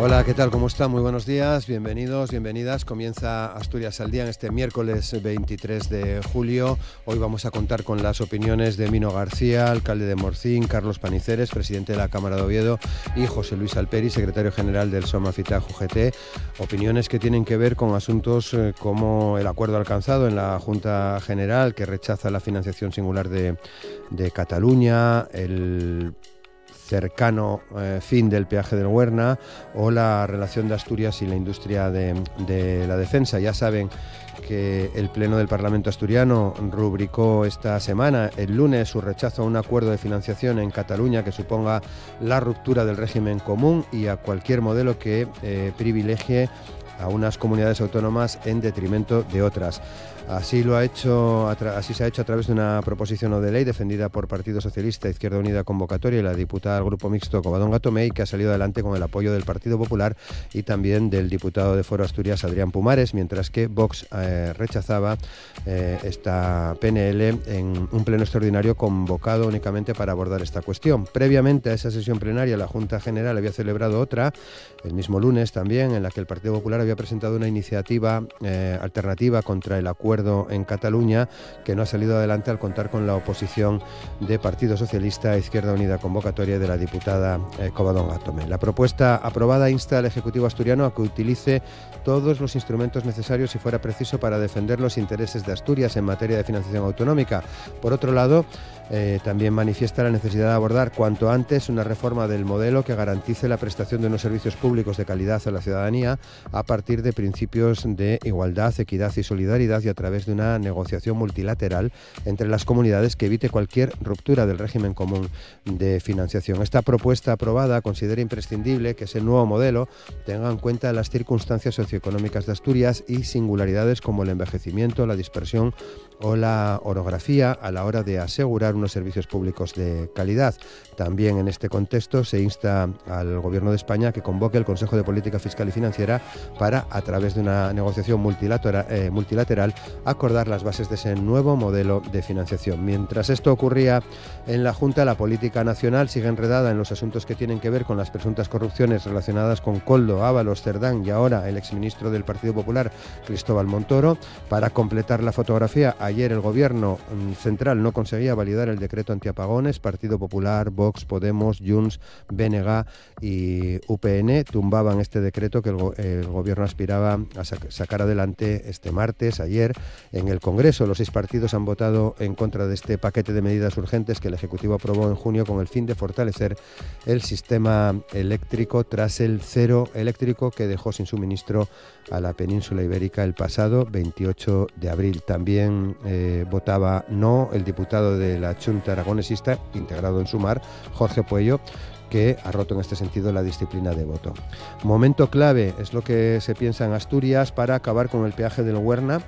Hola, ¿qué tal? ¿Cómo están? Muy buenos días, bienvenidos, bienvenidas. Comienza Asturias al Día en este miércoles 23 de julio. Hoy vamos a contar con las opiniones de Mino García, alcalde de Morcín, Carlos Paniceres, presidente de la Cámara de Oviedo, y José Luis Alperi, secretario general del SOMAFITAG UGT. Opiniones que tienen que ver con asuntos como el acuerdo alcanzado en la Junta General, que rechaza la financiación singular de Cataluña, el cercano fin del peaje del Huerna o la relación de Asturias y la industria de la defensa. Ya saben que el Pleno del Parlamento asturiano rubricó esta semana, el lunes, su rechazo a un acuerdo de financiación en Cataluña que suponga la ruptura del régimen común y a cualquier modelo que privilegie a unas comunidades autónomas en detrimento de otras. Así se ha hecho a través de una proposición no de ley defendida por Partido Socialista, Izquierda Unida Convocatoria y la diputada del Grupo Mixto Covadonga Tomé, que ha salido adelante con el apoyo del Partido Popular y también del diputado de Foro Asturias, Adrián Pumares, mientras que Vox rechazaba esta PNL en un pleno extraordinario convocado únicamente para abordar esta cuestión. Previamente a esa sesión plenaria, la Junta General había celebrado otra, el mismo lunes también, en la que el Partido Popular había presentado una iniciativa alternativa contra el acuerdo en Cataluña, que no ha salido adelante al contar con la oposición de Partido Socialista, Izquierda Unida Convocatoria y de la diputada Covadonga Tomé. La propuesta aprobada insta al Ejecutivo asturiano a que utilice todos los instrumentos necesarios, si fuera preciso, para defender los intereses de Asturias en materia de financiación autonómica. Por otro lado, también manifiesta la necesidad de abordar cuanto antes una reforma del modelo que garantice la prestación de unos servicios públicos de calidad a la ciudadanía a partir de principios de igualdad, equidad y solidaridad, y a través de una negociación multilateral entre las comunidades que evite cualquier ruptura del régimen común de financiación. Esta propuesta aprobada considera imprescindible que ese nuevo modelo tenga en cuenta las circunstancias socioeconómicas de Asturias y singularidades como el envejecimiento, la dispersión o la orografía a la hora de asegurar unos servicios públicos de calidad. También en este contexto se insta al Gobierno de España a que convoque el Consejo de Política Fiscal y Financiera para, a través de una negociación multilateral, acordar las bases de ese nuevo modelo de financiación. Mientras esto ocurría en la Junta, la política nacional sigue enredada en los asuntos que tienen que ver con las presuntas corrupciones relacionadas con Koldo, Ábalos, Cerdán y ahora el exministro del Partido Popular, Cristóbal Montoro. Para completar la fotografía, ayer el Gobierno central no conseguía validar el decreto antiapagones. Partido Popular, Vox, Podemos, Junts, BNG y UPN tumbaban este decreto que el Gobierno aspiraba a sacar adelante este martes, ayer, en el Congreso. Los 6 partidos han votado en contra de este paquete de medidas urgentes que el Ejecutivo aprobó en junio con el fin de fortalecer el sistema eléctrico tras el cero eléctrico que dejó sin suministro a la península ibérica el pasado 28 de abril. También votaba no el diputado de la Xunta Aragonesista, integrado en Sumar, Jorge Puello, que ha roto en este sentido la disciplina de voto. Momento clave es lo que se piensa en Asturias para acabar con el peaje del Huerna.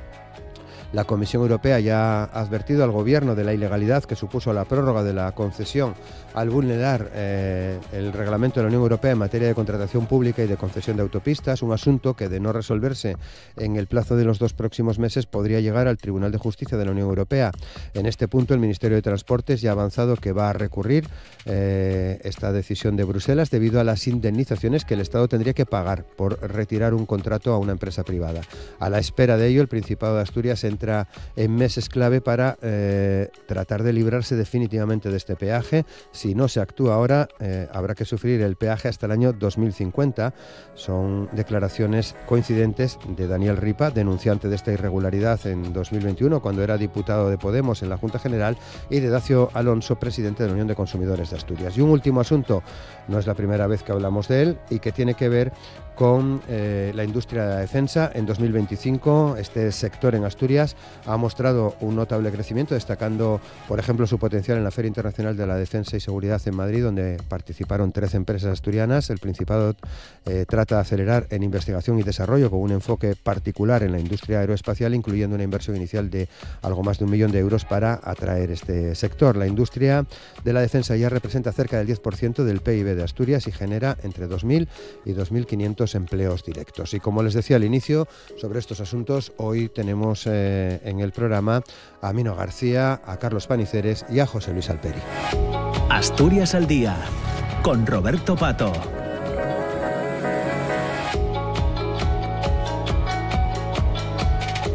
La Comisión Europea ya ha advertido al Gobierno de la ilegalidad que supuso la prórroga de la concesión al vulnerar el reglamento de la Unión Europea en materia de contratación pública y de concesión de autopistas, un asunto que, de no resolverse en el plazo de los 2 próximos meses, podría llegar al Tribunal de Justicia de la Unión Europea. En este punto, el Ministerio de Transportes ya ha avanzado que va a recurrir esta decisión de Bruselas debido a las indemnizaciones que el Estado tendría que pagar por retirar un contrato a una empresa privada. A la espera de ello, el Principado de Asturias entra en meses clave para tratar de librarse definitivamente de este peaje. Si no se actúa ahora, habrá que sufrir el peaje hasta el año 2050. Son declaraciones coincidentes de Daniel Ripa, denunciante de esta irregularidad en 2021, cuando era diputado de Podemos en la Junta General, y de Dacio Alonso, presidente de la Unión de Consumidores de Asturias. Y un último asunto, no es la primera vez que hablamos de él, y que tiene que ver con la industria de la defensa. En 2025 este sector en Asturias ha mostrado un notable crecimiento, destacando, por ejemplo, su potencial en la Feria Internacional de la Defensa y Seguridad en Madrid, donde participaron 13 empresas asturianas. El Principado trata de acelerar en investigación y desarrollo con un enfoque particular en la industria aeroespacial, incluyendo una inversión inicial de algo más de 1 millón de euros para atraer este sector. La industria de la defensa ya representa cerca del 10% del PIB de Asturias y genera entre 2.000 y 2.500 empleos directos. Y como les decía al inicio, sobre estos asuntos hoy tenemos en el programa a Mino García, a Carlos Paniceres y a José Luis Alperi. Asturias al Día, con Roberto Pato.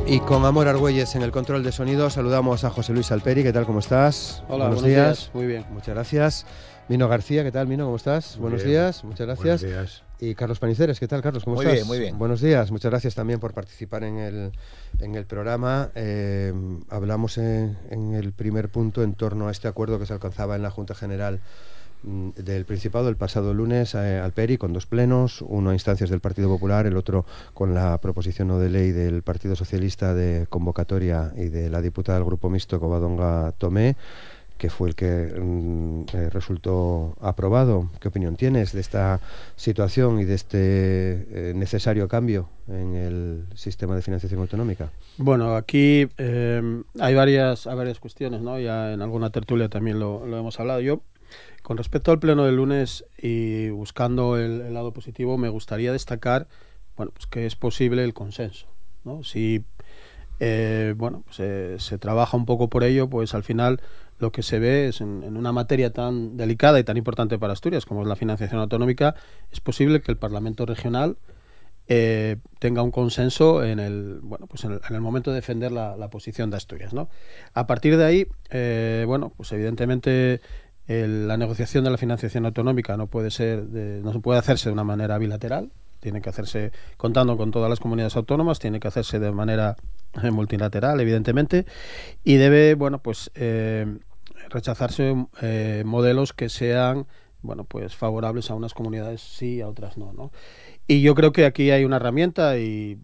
Y con Amor Argüelles en el control de sonido saludamos a José Luis Alperi. ¿Qué tal? ¿Cómo estás? Hola, buenos días. Muy bien. Muchas gracias. Mino García, ¿qué tal, Mino? ¿Cómo estás? Buenos días, muchas gracias. Buenos días. Y Carlos Paniceres, ¿qué tal, Carlos? ¿Cómo estás? Muy bien. Buenos días, muchas gracias también por participar en el programa. Hablamos en el primer punto en torno a este acuerdo que se alcanzaba en la Junta General del Principado el pasado lunes, Alperi, con 2 plenos, uno a instancias del Partido Popular, el otro con la proposición no de ley del Partido Socialista de convocatoria y de la diputada del Grupo Mixto, Covadonga Tomé, que fue el que resultó aprobado. ¿Qué opinión tienes de esta situación y de este necesario cambio en el sistema de financiación autonómica? Bueno, aquí hay varias cuestiones, ¿no? Ya en alguna tertulia también lo hemos hablado. Yo, con respecto al pleno del lunes y buscando el lado positivo, me gustaría destacar, bueno, pues que es posible el consenso, ¿no? Si se trabaja un poco por ello, pues al final lo que se ve es en una materia tan delicada y tan importante para Asturias como es la financiación autonómica, es posible que el Parlamento regional tenga un consenso en el momento de defender la posición de Asturias, ¿no? A partir de ahí, pues evidentemente la negociación de la financiación autonómica no se puede hacerse de una manera bilateral, tiene que hacerse contando con todas las comunidades autónomas, tiene que hacerse de manera multilateral, evidentemente, y debe, rechazarse modelos que sean, favorables a unas comunidades sí, a otras no. Y yo creo que aquí hay una herramienta y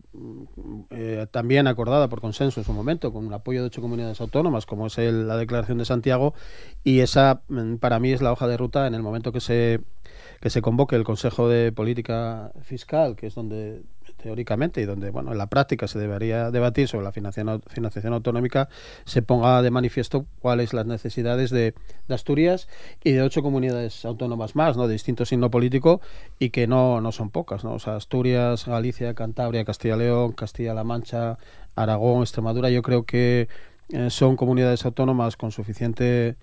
también acordada por consenso en su momento, con el apoyo de 8 comunidades autónomas, como es la Declaración de Santiago, y esa para mí es la hoja de ruta en el momento que se convoque el Consejo de Política Fiscal, que es donde teóricamente y donde en la práctica se debería debatir sobre la financiación autonómica, se ponga de manifiesto cuáles las necesidades de Asturias y de 8 comunidades autónomas más, ¿no? De distinto signo político y que no son pocas, ¿no? O sea, Asturias, Galicia, Cantabria, Castilla y León, Castilla-La Mancha, Aragón, Extremadura, yo creo que son comunidades autónomas con suficiente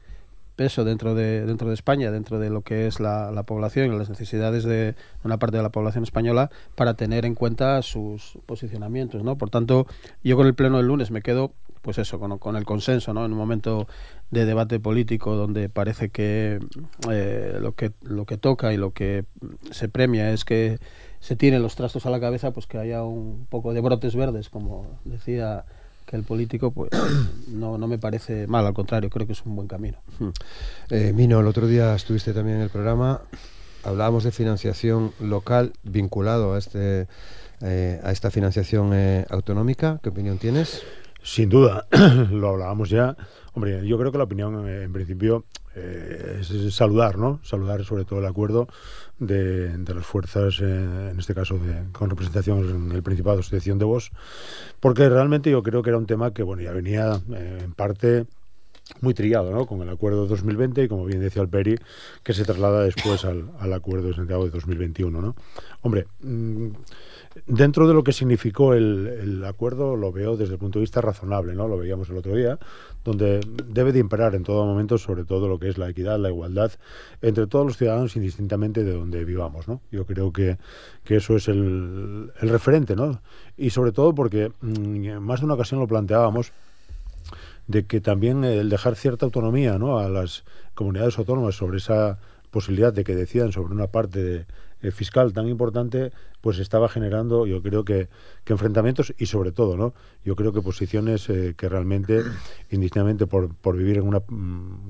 peso dentro de España, dentro de lo que es la población y las necesidades de una parte de la población española para tener en cuenta sus posicionamientos, ¿no? Por tanto, yo con el pleno del lunes me quedo, pues eso, con el consenso, ¿no? En un momento de debate político donde parece que lo que toca y lo que se premia es que se tiren los trastos a la cabeza, pues que haya un poco de brotes verdes, como decía que el político, pues no me parece mal, al contrario, creo que es un buen camino. Mino, el otro día estuviste también en el programa, hablábamos de financiación local vinculado a esta financiación autonómica. ¿Qué opinión tienes? Sin duda, lo hablábamos ya. Hombre, yo creo que la opinión en principio es saludar, ¿no? Saludar sobre todo el acuerdo de las fuerzas, en este caso con representación en el Principado de Asociación de Vox, porque realmente yo creo que era un tema que ya venía en parte muy trillado, ¿no? Con el acuerdo de 2020 y, como bien decía Alperi, que se traslada después al acuerdo de Santiago de 2021, ¿no? Hombre, dentro de lo que significó el acuerdo, lo veo desde el punto de vista razonable, ¿no? Lo veíamos el otro día, donde debe de imperar en todo momento sobre todo lo que es la equidad, la igualdad entre todos los ciudadanos indistintamente de donde vivamos, ¿no? Yo creo que eso es el referente, ¿no? Y sobre todo porque más de una ocasión lo planteábamos, de que también el dejar cierta autonomía, ¿no?, a las comunidades autónomas sobre esa posibilidad de que decidan sobre una parte fiscal tan importante, pues estaba generando, yo creo que enfrentamientos y sobre todo, ¿no?, yo creo que posiciones que realmente, indistintamente por vivir en una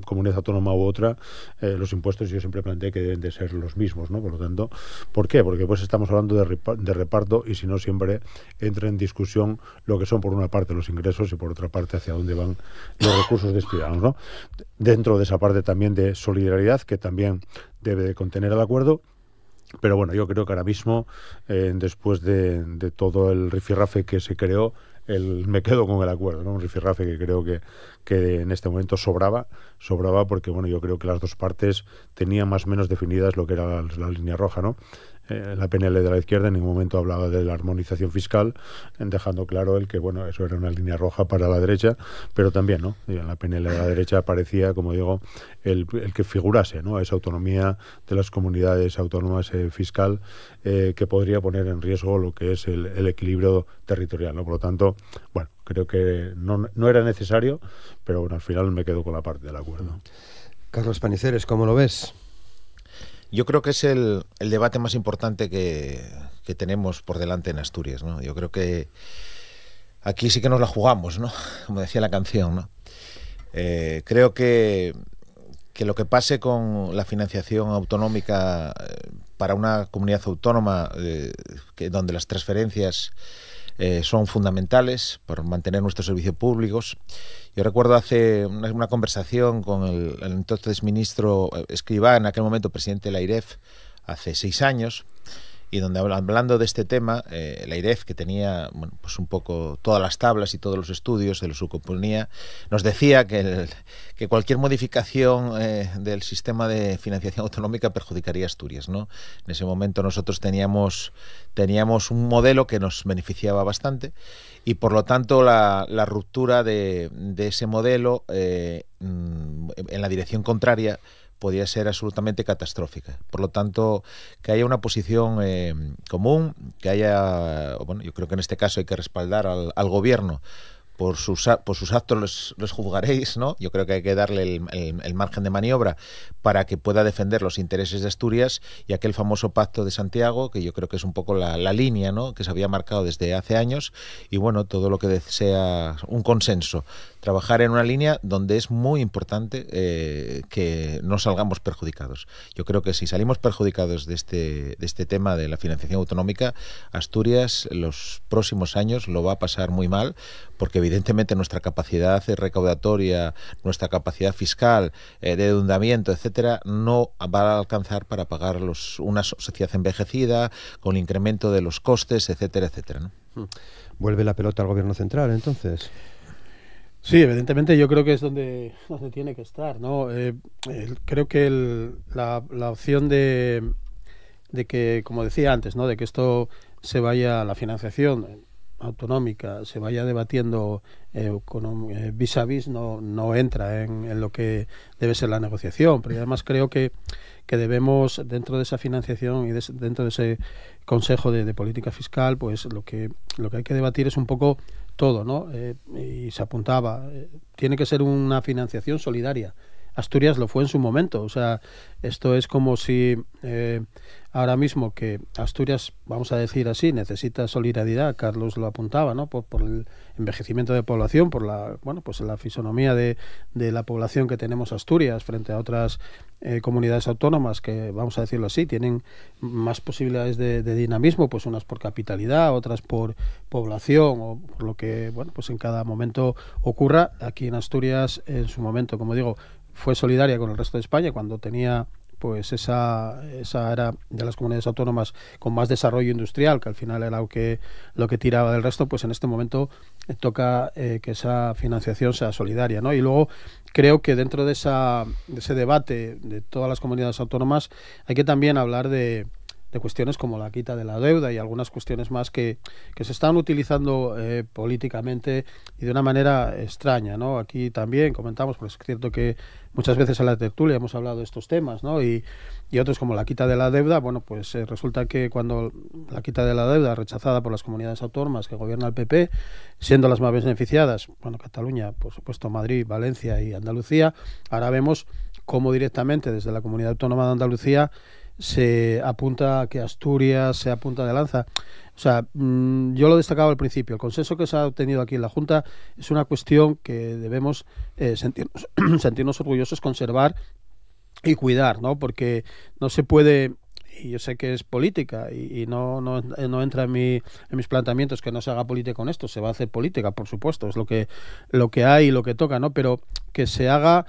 comunidad autónoma u otra, los impuestos yo siempre planteé que deben de ser los mismos, ¿no? Por lo tanto, ¿por qué? Porque pues estamos hablando de reparto y si no siempre entra en discusión lo que son por una parte los ingresos y por otra parte hacia dónde van los recursos destinados, ¿no? Dentro de esa parte también de solidaridad que también debe de contener el acuerdo. Pero bueno, yo creo que ahora mismo, después de todo el rifirrafe que se creó, me quedo con el acuerdo, ¿no? Un rifirrafe que creo que en este momento sobraba porque, bueno, yo creo que las dos partes tenían más o menos definidas lo que era la línea roja, ¿no? la PNL de la izquierda en ningún momento hablaba de la armonización fiscal, dejando claro el que, bueno, eso era una línea roja para la derecha, pero también, ¿no? En la PNL de la derecha aparecía, como digo, el que figurase, ¿no? Esa autonomía de las comunidades autónomas fiscal que podría poner en riesgo lo que es el equilibrio territorial, ¿no? Por lo tanto, bueno, creo que no era necesario, pero bueno, al final me quedo con la parte del acuerdo. Carlos Paniceres, ¿cómo lo ves? Yo creo que es el debate más importante que tenemos por delante en Asturias, ¿no? Yo creo que aquí sí que nos la jugamos, ¿no? Como decía la canción, ¿no? Creo que lo que pase con la financiación autonómica para una comunidad autónoma donde las transferencias son fundamentales para mantener nuestros servicios públicos. Yo recuerdo hace una conversación con el entonces ministro Escrivá, en aquel momento presidente de la AIREF, hace 6 años, y donde hablando de este tema, la AIREF, que tenía, bueno, pues un poco todas las tablas y todos los estudios de lo que suponía, nos decía que cualquier modificación del sistema de financiación autonómica perjudicaría a Asturias, ¿no? En ese momento nosotros teníamos un modelo que nos beneficiaba bastante, y por lo tanto la ruptura de ese modelo en la dirección contraria podía ser absolutamente catastrófica. Por lo tanto, que haya una posición común, que haya, bueno, yo creo que en este caso hay que respaldar al gobierno. Por sus actos los juzgaréis, ¿no? Yo creo que hay que darle el margen de maniobra para que pueda defender los intereses de Asturias, y aquel famoso Pacto de Santiago, que yo creo que es un poco la línea, ¿no?, que se había marcado desde hace años, y bueno, todo lo que sea un consenso. Trabajar en una línea donde es muy importante que no salgamos perjudicados. Yo creo que si salimos perjudicados de este tema de la financiación autonómica, Asturias los próximos años lo va a pasar muy mal, porque evidentemente nuestra capacidad recaudatoria, nuestra capacidad fiscal, de endeudamiento, etcétera, no va a alcanzar para pagar una sociedad envejecida, con el incremento de los costes, etcétera, etcétera, ¿no? ¿Vuelve la pelota al gobierno central, entonces? Sí, evidentemente yo creo que es donde tiene que estar, ¿no? Creo que la opción de que, como decía antes, ¿no?, de que esto se vaya, la financiación autonómica se vaya debatiendo vis a vis, no entra en lo que debe ser la negociación, pero además creo que debemos, dentro de esa financiación y dentro de ese Consejo de Política Fiscal, pues lo que hay que debatir es un poco todo, ¿no? Y se apuntaba, tiene que ser una financiación solidaria. Asturias lo fue en su momento, o sea, esto es como si ahora mismo que Asturias, vamos a decir así, necesita solidaridad, Carlos lo apuntaba, ¿no?, por el envejecimiento de población, por la fisonomía de la población que tenemos Asturias frente a otras comunidades autónomas que, vamos a decirlo así, tienen más posibilidades de dinamismo, pues unas por capitalidad, otras por población, o por lo que, bueno, pues en cada momento ocurra. Aquí en Asturias, en su momento, como digo, fue solidaria con el resto de España cuando tenía, pues esa era de las comunidades autónomas con más desarrollo industrial, que al final era lo que tiraba del resto. Pues en este momento toca que esa financiación sea solidaria, ¿no? Y luego creo que dentro de ese debate de todas las comunidades autónomas hay que también hablar de cuestiones como la quita de la deuda y algunas cuestiones más que se están utilizando políticamente y de una manera extraña, ¿no? Aquí también comentamos, pues es cierto que muchas veces en la tertulia hemos hablado de estos temas, ¿no? Y otros como la quita de la deuda, bueno, pues resulta que cuando la quita de la deuda rechazada por las comunidades autónomas que gobierna el PP, siendo las más beneficiadas, bueno, Cataluña, por supuesto Madrid, Valencia y Andalucía, ahora vemos cómo directamente desde la Comunidad Autónoma de Andalucía se apunta a que Asturias se apunta de lanza. O sea, yo lo destacaba al principio, el consenso que se ha obtenido aquí en la Junta es una cuestión que debemos sentirnos orgullosos, conservar y cuidar, ¿no? Porque no se puede, y yo sé que es política y no entra en mis planteamientos que no se haga política con esto, se va a hacer política, por supuesto, es lo que hay y lo que toca, ¿no? Pero que se haga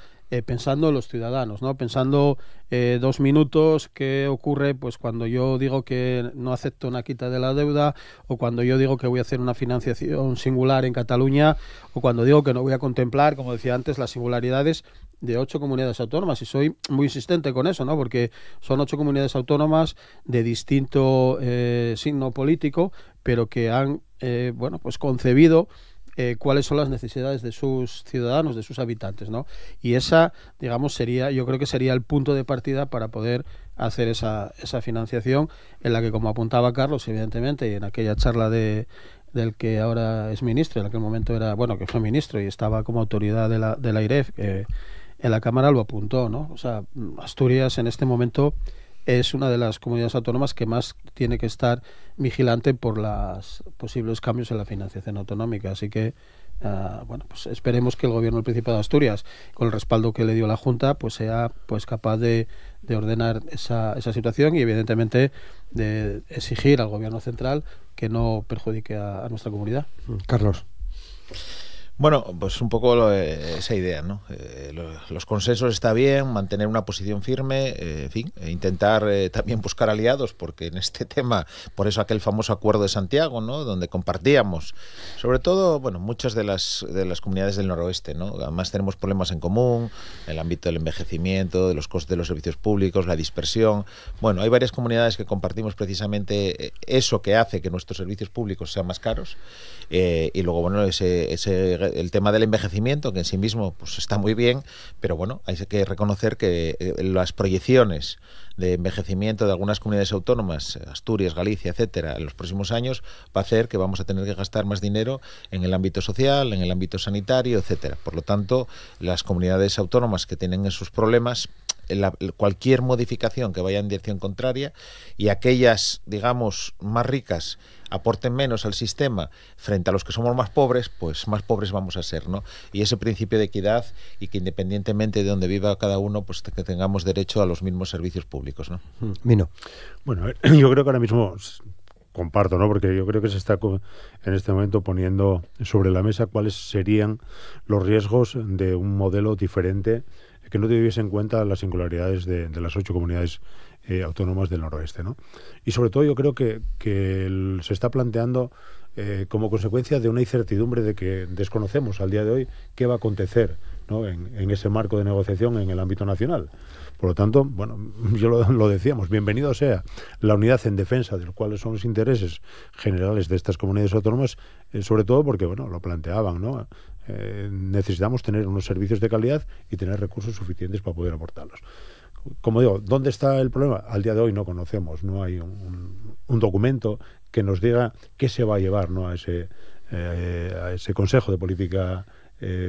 pensando en los ciudadanos, ¿no? Pensando 2 minutos qué ocurre pues cuando yo digo que no acepto una quita de la deuda, o cuando yo digo que voy a hacer una financiación singular en Cataluña, o cuando digo que no voy a contemplar, como decía antes, las singularidades de 8 comunidades autónomas, y soy muy insistente con eso, ¿no? Porque son 8 comunidades autónomas de distinto signo político, pero que han pues concebido cuáles son las necesidades de sus ciudadanos, de sus habitantes, ¿no? Y esa, digamos, yo creo que sería el punto de partida para poder hacer esa financiación, en la que, como apuntaba Carlos, evidentemente, y en aquella charla del que ahora es ministro, en aquel momento que fue ministro y estaba como autoridad de la IREF, en la Cámara lo apuntó, ¿no? O sea, Asturias en este momento es una de las comunidades autónomas que más tiene que estar vigilante por los posibles cambios en la financiación autonómica. Así que, pues esperemos que el Gobierno del Principado de Asturias, con el respaldo que le dio la Junta, pues sea capaz de ordenar esa situación y, evidentemente, de exigir al Gobierno central que no perjudique a nuestra comunidad. Carlos. Bueno, pues un poco esa idea, ¿no? Los consensos está bien, mantener una posición firme, en fin, intentar también buscar aliados, porque en este tema, por eso aquel famoso acuerdo de Santiago, ¿no? Donde compartíamos, sobre todo, bueno, muchas de las comunidades del noroeste, ¿no? Además tenemos problemas en común, en el ámbito del envejecimiento, de los costes de los servicios públicos, la dispersión. Bueno, hay varias comunidades que compartimos precisamente eso que hace que nuestros servicios públicos sean más caros, y luego, bueno, el tema del envejecimiento, que en sí mismo pues está muy bien, pero bueno, hay que reconocer que las proyecciones de envejecimiento de algunas comunidades autónomas, Asturias, Galicia, etcétera, en los próximos años va a hacer que vamos a tener que gastar más dinero en el ámbito social, en el ámbito sanitario, etcétera. Por lo tanto, las comunidades autónomas que tienen esos problemas, cualquier modificación que vaya en dirección contraria, y aquellas, digamos, más ricas aporten menos al sistema frente a los que somos más pobres, pues más pobres vamos a ser, ¿no? Y ese principio de equidad, y que independientemente de donde viva cada uno, pues que tengamos derecho a los mismos servicios públicos, ¿no? Mino. Bueno, yo creo que ahora mismo comparto, ¿no? Porque yo creo que se está en este momento poniendo sobre la mesa cuáles serían los riesgos de un modelo diferente que no tuviese en cuenta las singularidades de las 8 comunidades autónomas del noroeste, ¿no? Y sobre todo yo creo que se está planteando como consecuencia de una incertidumbre de que desconocemos al día de hoy qué va a acontecer, ¿no? en ese marco de negociación en el ámbito nacional. Por lo tanto, bueno, yo lo decíamos, bienvenido sea la unidad en defensa de los cuales son los intereses generales de estas comunidades autónomas, sobre todo porque, bueno, lo planteaban, ¿no? Necesitamos tener unos servicios de calidad y tener recursos suficientes para poder aportarlos. Como digo, ¿dónde está el problema? Al día de hoy no conocemos, no hay un documento que nos diga qué se va a llevar, ¿no? a ese Consejo de Política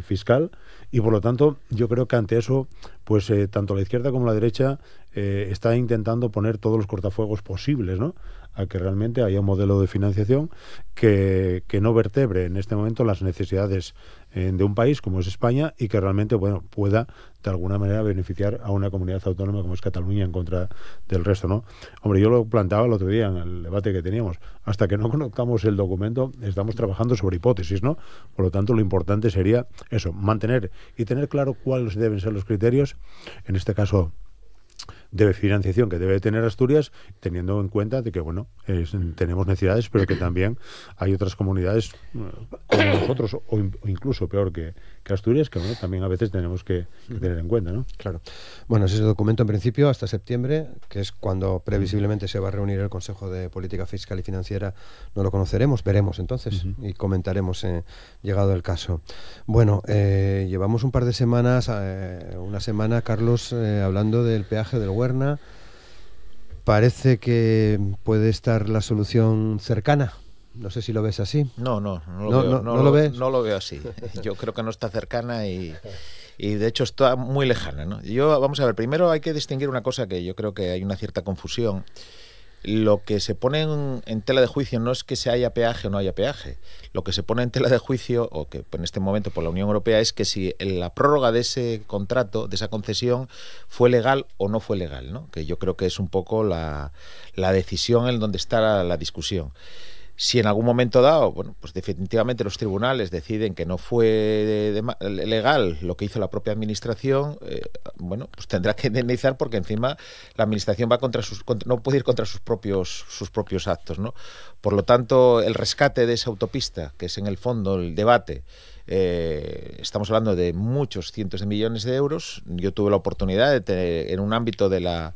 Fiscal, y por lo tanto yo creo que ante eso, pues tanto la izquierda como la derecha está intentando poner todos los cortafuegos posibles, ¿no? A que realmente haya un modelo de financiación que no vertebre en este momento las necesidades de un país como es España, y que realmente, bueno, pueda de alguna manera beneficiar a una comunidad autónoma como es Cataluña en contra del resto, ¿no? Hombre, yo lo planteaba el otro día en el debate que teníamos, hasta que no conozcamos el documento estamos trabajando sobre hipótesis, ¿no? Por lo tanto, lo importante sería eso, mantener y tener claro cuáles deben ser los criterios, en este caso de financiación que debe tener Asturias, teniendo en cuenta de que, bueno, tenemos necesidades, pero que también hay otras comunidades como nosotros, o incluso peor que Asturias, que, bueno, también a veces tenemos que tener en cuenta, ¿no? Claro. Bueno, ese documento en principio hasta septiembre, que es cuando previsiblemente se va a reunir el Consejo de Política Fiscal y Financiera, no lo conoceremos, veremos entonces y comentaremos llegado el caso. Bueno, llevamos un par de semanas, una semana, Carlos, hablando del peaje del Huerna. Parece que puede estar la solución cercana. No sé si lo ves así. No lo ves. No lo veo así. Yo creo que no está cercana y de hecho está muy lejana, ¿no? Vamos a ver, primero hay que distinguir una cosa que yo creo que hay una cierta confusión. Lo que se pone en tela de juicio no es que se haya peaje o no haya peaje. Lo que se pone en tela de juicio, o que en este momento por la Unión Europea, es que si la prórroga de ese contrato, de esa concesión, fue legal o no fue legal, ¿no? Que yo creo que es un poco la decisión en donde está la discusión. Si en algún momento dado, bueno, pues definitivamente los tribunales deciden que no fue legal lo que hizo la propia administración, bueno, pues tendrá que indemnizar, porque encima la administración va no puede ir contra sus propios actos, ¿no? Por lo tanto, el rescate de esa autopista, que es en el fondo el debate, estamos hablando de muchos cientos de millones de euros. Yo tuve la oportunidad de tener, en un ámbito de la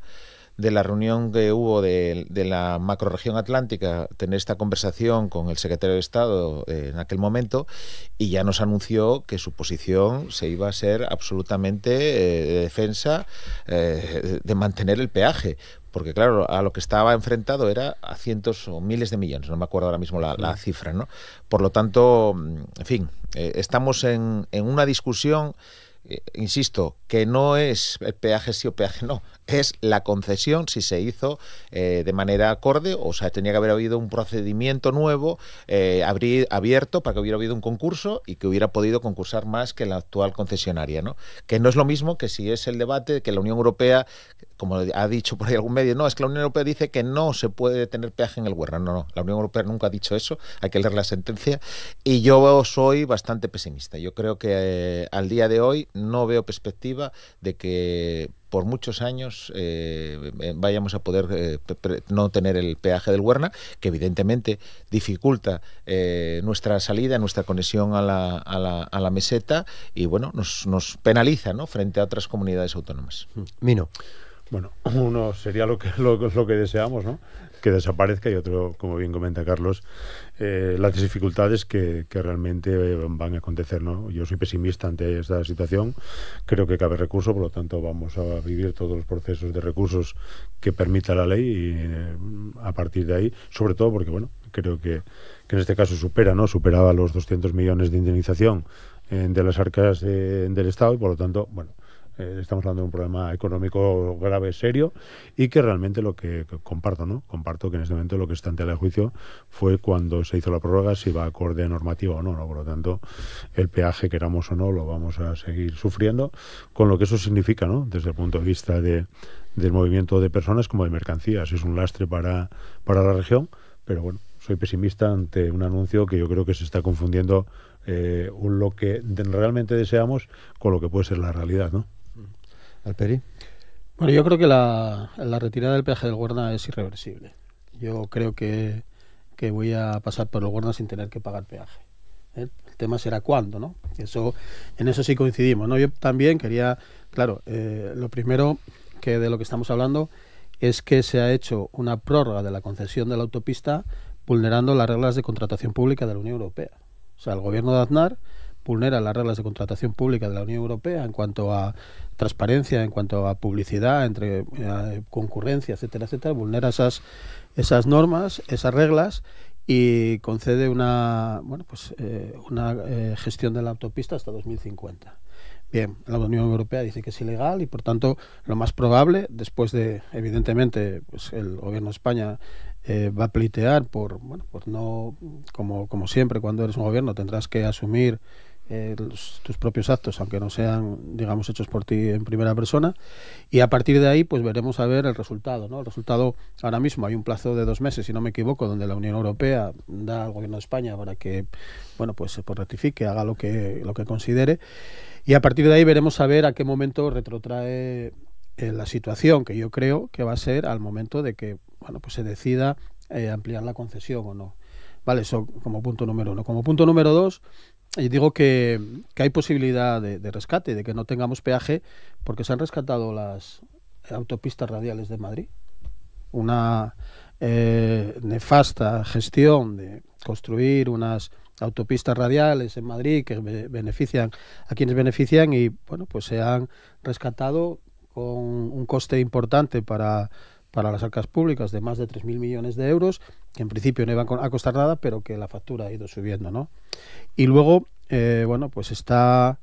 reunión que hubo de la macrorregión atlántica, tener esta conversación con el secretario de Estado en aquel momento, y ya nos anunció que su posición se iba a ser absolutamente de defensa de mantener el peaje. Porque claro, a lo que estaba enfrentado era a cientos o miles de millones, no me acuerdo ahora mismo la cifra, ¿no? Por lo tanto, en fin, estamos en una discusión, insisto, que no es el peaje sí o peaje no, es la concesión si se hizo de manera acorde, o sea, tenía que haber habido un procedimiento nuevo abierto para que hubiera habido un concurso y que hubiera podido concursar más que la actual concesionaria, ¿no? Que no es lo mismo que si es el debate que la Unión Europea, como ha dicho por ahí algún medio, no, es que la Unión Europea dice que no se puede tener peaje en el Huerna. No, la Unión Europea nunca ha dicho eso, hay que leer la sentencia, y yo soy bastante pesimista. Yo creo que al día de hoy no veo perspectiva de que por muchos años vayamos a poder no tener el peaje del Huerna, que evidentemente dificulta nuestra salida, nuestra conexión a la meseta, y bueno, nos penaliza, ¿no?, frente a otras comunidades autónomas. Mino. Bueno, uno sería lo que deseamos, ¿no?, que desaparezca, y otro, como bien comenta Carlos, las dificultades que realmente van a acontecer, ¿no? Yo soy pesimista ante esta situación, creo que cabe recurso, por lo tanto vamos a vivir todos los procesos de recursos que permita la ley, y a partir de ahí, sobre todo porque, bueno, creo que en este caso superaba los 200 millones de indemnización de las arcas del Estado, y por lo tanto, bueno, estamos hablando de un problema económico grave, serio, y que realmente lo que comparto que en este momento lo que está ante el juicio fue cuando se hizo la prórroga, si va acorde a normativa o no. Por lo tanto, el peaje, queramos o no, lo vamos a seguir sufriendo, con lo que eso significa, ¿no?, desde el punto de vista del movimiento de personas como de mercancías. Es un lastre para la región, pero bueno, soy pesimista ante un anuncio que yo creo que se está confundiendo lo que realmente deseamos con lo que puede ser la realidad, ¿no? Alperi. Bueno, yo creo que la retirada del peaje del Huerna es irreversible. Yo creo que voy a pasar por el Huerna sin tener que pagar peaje. El tema será cuándo, ¿no? En eso sí coincidimos, ¿no? Yo también quería, claro, lo primero que de lo que estamos hablando es que se ha hecho una prórroga de la concesión de la autopista vulnerando las reglas de contratación pública de la Unión Europea. O sea, el gobierno de Aznar vulnera las reglas de contratación pública de la Unión Europea en cuanto a transparencia, en cuanto a publicidad, entre concurrencia, etcétera, etcétera, vulnera esas normas, esas reglas, y concede una gestión de la autopista hasta 2050. Bien, la Unión Europea dice que es ilegal, y por tanto lo más probable, después de, evidentemente, pues el gobierno de España va a pleitear por no, como siempre cuando eres un gobierno tendrás que asumir tus propios actos, aunque no sean, digamos, hechos por ti en primera persona, y a partir de ahí pues veremos a ver el resultado, ¿no? El resultado, ahora mismo hay un plazo de 2 meses, si no me equivoco, donde la Unión Europea da al gobierno de España para que, bueno, pues rectifique, haga lo que considere, y a partir de ahí veremos a ver a qué momento retrotrae la situación, que yo creo que va a ser al momento de que, bueno, pues se decida ampliar la concesión o no. Vale, eso como punto número 1. Como punto número 2, y digo que hay posibilidad de rescate, de que no tengamos peaje, porque se han rescatado las autopistas radiales de Madrid. Una nefasta gestión de construir unas autopistas radiales en Madrid que benefician a quienes benefician, y bueno, pues se han rescatado con un coste importante para las arcas públicas de más de 3.000 millones de euros, que en principio no iban a costar nada, pero que la factura ha ido subiendo, ¿no? Y luego, bueno, pues está,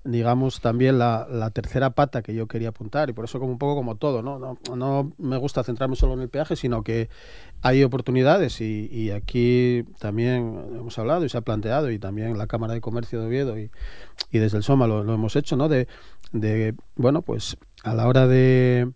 digamos, también la tercera pata que yo quería apuntar, y por eso como un poco como todo, no me gusta centrarme solo en el peaje, sino que hay oportunidades, y aquí también hemos hablado y se ha planteado, y también la Cámara de Comercio de Oviedo y desde el SOMA lo hemos hecho, ¿no? De bueno, pues a la hora de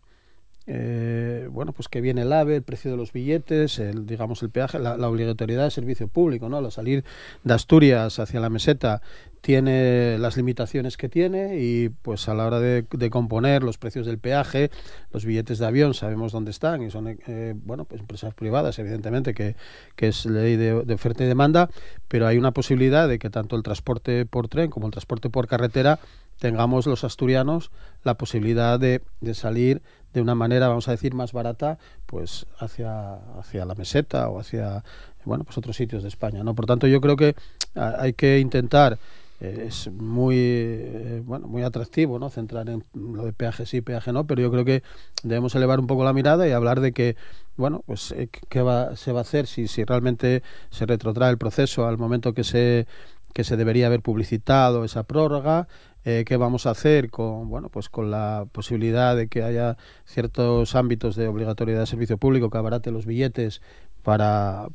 bueno, pues que viene el AVE, el precio de los billetes, digamos el peaje, la obligatoriedad de servicio público, ¿no? Al salir de Asturias hacia la meseta tiene las limitaciones que tiene y pues a la hora de componer los precios del peaje, los billetes de avión sabemos dónde están y son bueno, pues empresas privadas, evidentemente, que es ley de oferta y demanda, pero hay una posibilidad de que tanto el transporte por tren como el transporte por carretera tengamos los asturianos la posibilidad de salir de una manera, vamos a decir, más barata, pues hacia la meseta o hacia, bueno, pues otros sitios de España, ¿no? Por tanto, yo creo que hay que intentar, es muy bueno, muy atractivo, ¿no?, centrar en lo de peaje sí, peaje no, pero yo creo que debemos elevar un poco la mirada y hablar de que, bueno, pues qué se va a hacer si realmente se retrotrae el proceso al momento que se debería haber publicitado esa prórroga. ¿Qué vamos a hacer con, bueno, pues con la posibilidad de que haya ciertos ámbitos de obligatoriedad de servicio público que abarate los billetes para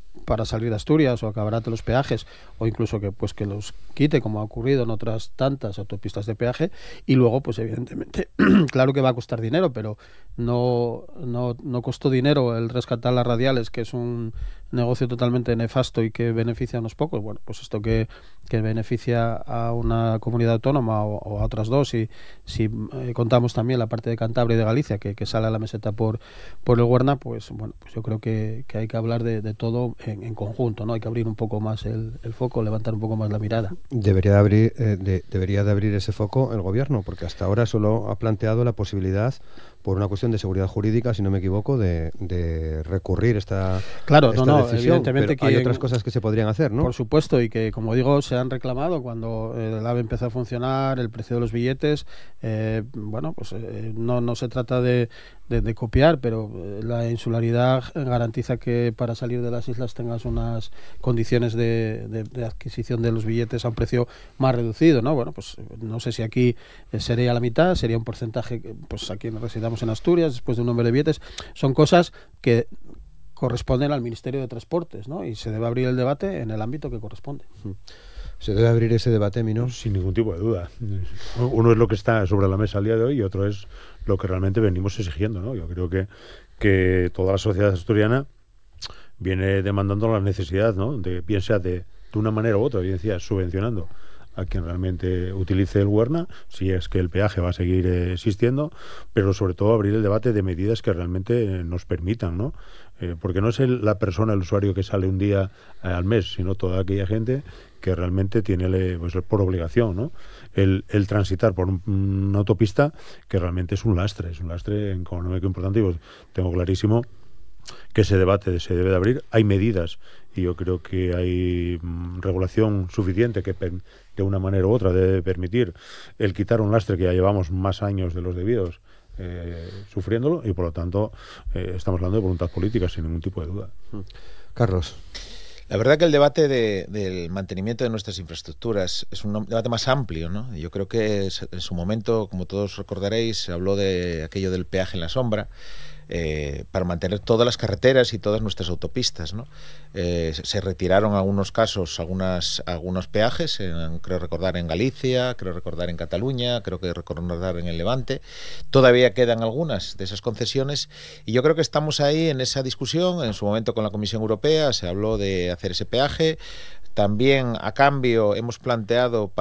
salir de Asturias, o que abarate los peajes, o incluso que los quite, como ha ocurrido en otras tantas autopistas de peaje? Y luego, pues evidentemente, claro que va a costar dinero, pero no costó dinero el rescatar las radiales, que es un negocio totalmente nefasto y que beneficia a unos pocos. Bueno, pues esto que beneficia a una comunidad autónoma o a otras dos, y si contamos también la parte de Cantabria y de Galicia, que sale a la meseta por el Huerna, pues bueno, pues yo creo que hay que hablar de todo en conjunto, ¿no? Hay que abrir un poco más el foco, levantar un poco más la mirada. Debería de abrir ese foco el gobierno, porque hasta ahora solo ha planteado la posibilidad, por una cuestión de seguridad jurídica, si no me equivoco, de recurrir esta decisión. Evidentemente, pero hay otras cosas que se podrían hacer, ¿no? Por supuesto, y que, como digo, se han reclamado cuando el AVE empezó a funcionar, el precio de los billetes. Bueno, pues no se trata de copiar, pero la insularidad garantiza que para salir de las islas tengas unas condiciones de adquisición de los billetes a un precio más reducido, ¿no? Bueno, pues no sé si aquí sería la mitad, sería un porcentaje, pues aquí residamos en Asturias, después de un número de billetes. Son cosas que corresponden al Ministerio de Transportes, ¿no? Y se debe abrir el debate en el ámbito que corresponde. ¿Se debe abrir ese debate, Mino? Sin ningún tipo de duda. Uno es lo que está sobre la mesa al día de hoy y otro es lo que realmente venimos exigiendo, ¿no? Yo creo que toda la sociedad asturiana viene demandando la necesidad, ¿no?, de, bien sea de una manera u otra, bien sea subvencionando a quien realmente utilice el Huerna, si es que el peaje va a seguir existiendo, pero sobre todo abrir el debate de medidas que realmente nos permitan, ¿no? Porque no es la persona, el usuario que sale un día al mes, sino toda aquella gente que realmente tiene, pues, por obligación, ¿no?, el transitar por una autopista que realmente es un lastre económico importante. Y pues, tengo clarísimo que ese debate se debe de abrir. Hay medidas y yo creo que hay regulación suficiente que de una manera u otra debe permitir el quitar un lastre que ya llevamos más años de los debidos sufriéndolo, y por lo tanto estamos hablando de voluntad política sin ningún tipo de duda. Carlos. La verdad que el debate del mantenimiento de nuestras infraestructuras es un debate más amplio, ¿no? Yo creo que en su momento, como todos recordaréis, se habló de aquello del peaje en la sombra, para mantener todas las carreteras y todas nuestras autopistas, ¿no? Se retiraron en algunos casos algunos peajes, creo recordar en Galicia, creo recordar en Cataluña, creo que recordar en el Levante. Todavía quedan algunas de esas concesiones y yo creo que estamos ahí en esa discusión. En su momento con la Comisión Europea se habló de hacer ese peaje. También, a cambio, hemos planteado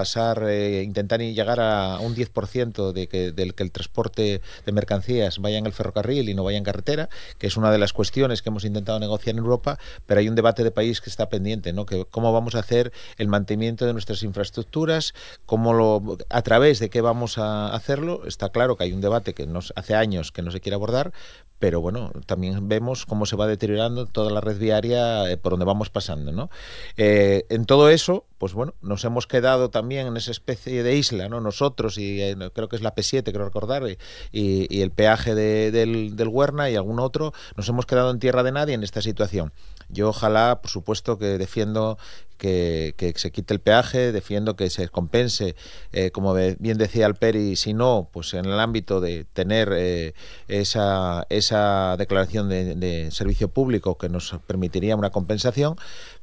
intentar llegar a un 10% del que el transporte de mercancías vaya en el ferrocarril y no vaya en carretera, que es una de las cuestiones que hemos intentado negociar en Europa, pero hay un debate de país que está pendiente, ¿no? Que cómo vamos a hacer el mantenimiento de nuestras infraestructuras, a través de qué vamos a hacerlo. Está claro que hay un debate que hace años que no se quiere abordar, pero bueno, también vemos cómo se va deteriorando toda la red viaria por donde vamos pasando, ¿no? En todo eso, pues bueno, nos hemos quedado también en esa especie de isla, ¿no? Nosotros, y creo que es la P7, creo recordar, y el peaje del Huerna y algún otro, nos hemos quedado en tierra de nadie en esta situación. Yo ojalá, por supuesto, que defiendo que se quite el peaje, defiendo que se compense, como bien decía Alperi, si no, pues en el ámbito de tener esa declaración de servicio público que nos permitiría una compensación,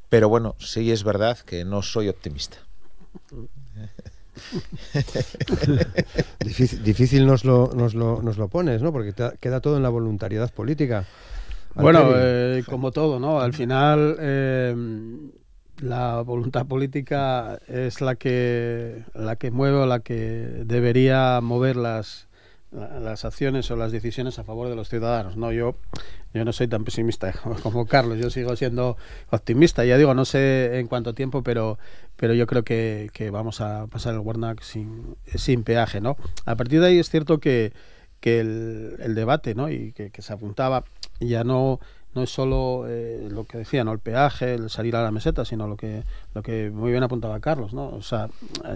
pero bueno, sí es verdad que no soy optimista. Difícil nos lo pones, ¿no? Porque queda todo en la voluntariedad política. Bueno, como todo, ¿no? Al final la voluntad política es la que mueve o la que debería mover las acciones o las decisiones a favor de los ciudadanos, ¿no? Yo no soy tan pesimista como Carlos, yo sigo siendo optimista. Ya digo, no sé en cuánto tiempo, pero yo creo que vamos a pasar el Wernac sin peaje, ¿no? A partir de ahí es cierto que el debate, ¿no? Y que se apuntaba ya no es solo lo que decía, ¿no? El peaje, el salir a la meseta, sino lo que muy bien apuntaba Carlos, ¿no? O sea,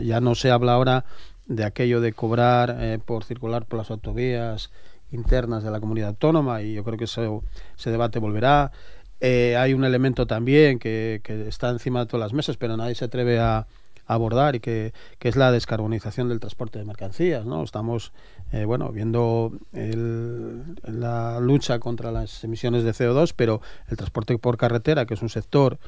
ya no se habla ahora de aquello de cobrar por circular por las autovías internas de la comunidad autónoma, y yo creo que ese debate volverá. Hay un elemento también que está encima de todas las mesas, pero nadie se atreve a abordar, y que es la descarbonización del transporte de mercancías, ¿no? Estamos viendo la lucha contra las emisiones de CO2, pero el transporte por carretera, que es un sector,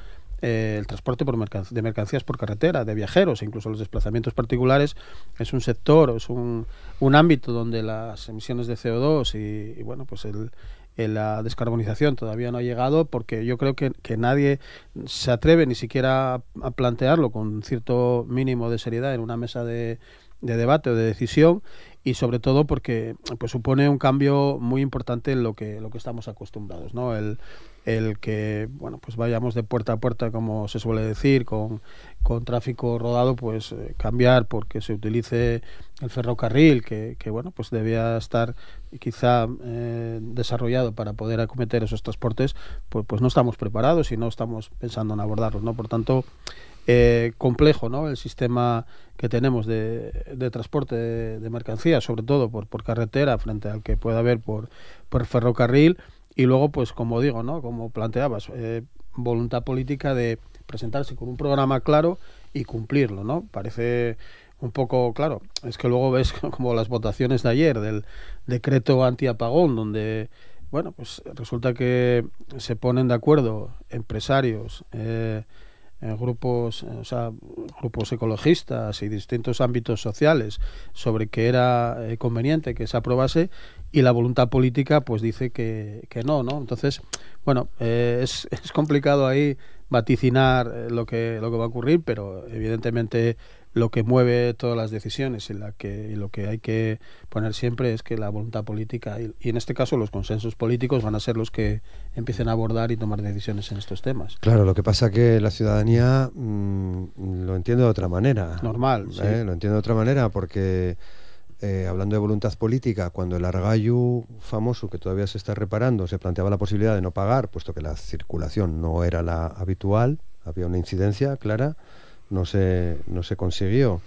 el transporte de mercancías por carretera, de viajeros, incluso los desplazamientos particulares, es un sector, es un ámbito donde las emisiones de CO2 y bueno, pues la descarbonización todavía no ha llegado, porque yo creo que nadie se atreve ni siquiera a plantearlo con cierto mínimo de seriedad en una mesa de debate o de decisión, y sobre todo porque pues supone un cambio muy importante en lo que estamos acostumbrados, ¿no? El que pues vayamos de puerta a puerta, como se suele decir, con tráfico rodado, pues cambiar porque se utilice el ferrocarril, que pues debía estar quizá desarrollado para poder acometer esos transportes, pues no estamos preparados y no estamos pensando en abordarlos, ¿no? Por tanto, complejo, ¿no? El sistema que tenemos de transporte de mercancías, sobre todo por carretera, frente al que pueda haber por ferrocarril. Y luego, pues como digo, ¿no? Como planteabas, voluntad política de presentarse con un programa claro y cumplirlo, ¿no? Parece un poco claro. Es que luego ves como las votaciones de ayer del decreto antiapagón, donde pues resulta que se ponen de acuerdo empresarios, grupos ecologistas y distintos ámbitos sociales sobre que era conveniente que se aprobase, y la voluntad política pues dice que no. Entonces, es complicado ahí vaticinar lo que va a ocurrir, pero evidentemente lo que mueve todas las decisiones y lo que hay que poner siempre es que la voluntad política y en este caso los consensos políticos van a ser los que empiecen a abordar y tomar decisiones en estos temas. Claro, lo que pasa que la ciudadanía lo entiende de otra manera. Normal, sí. Lo entiende de otra manera porque hablando de voluntad política, cuando el Argayu famoso, que todavía se está reparando, se planteaba la posibilidad de no pagar, puesto que la circulación no era la habitual, había una incidencia clara, no se consiguió.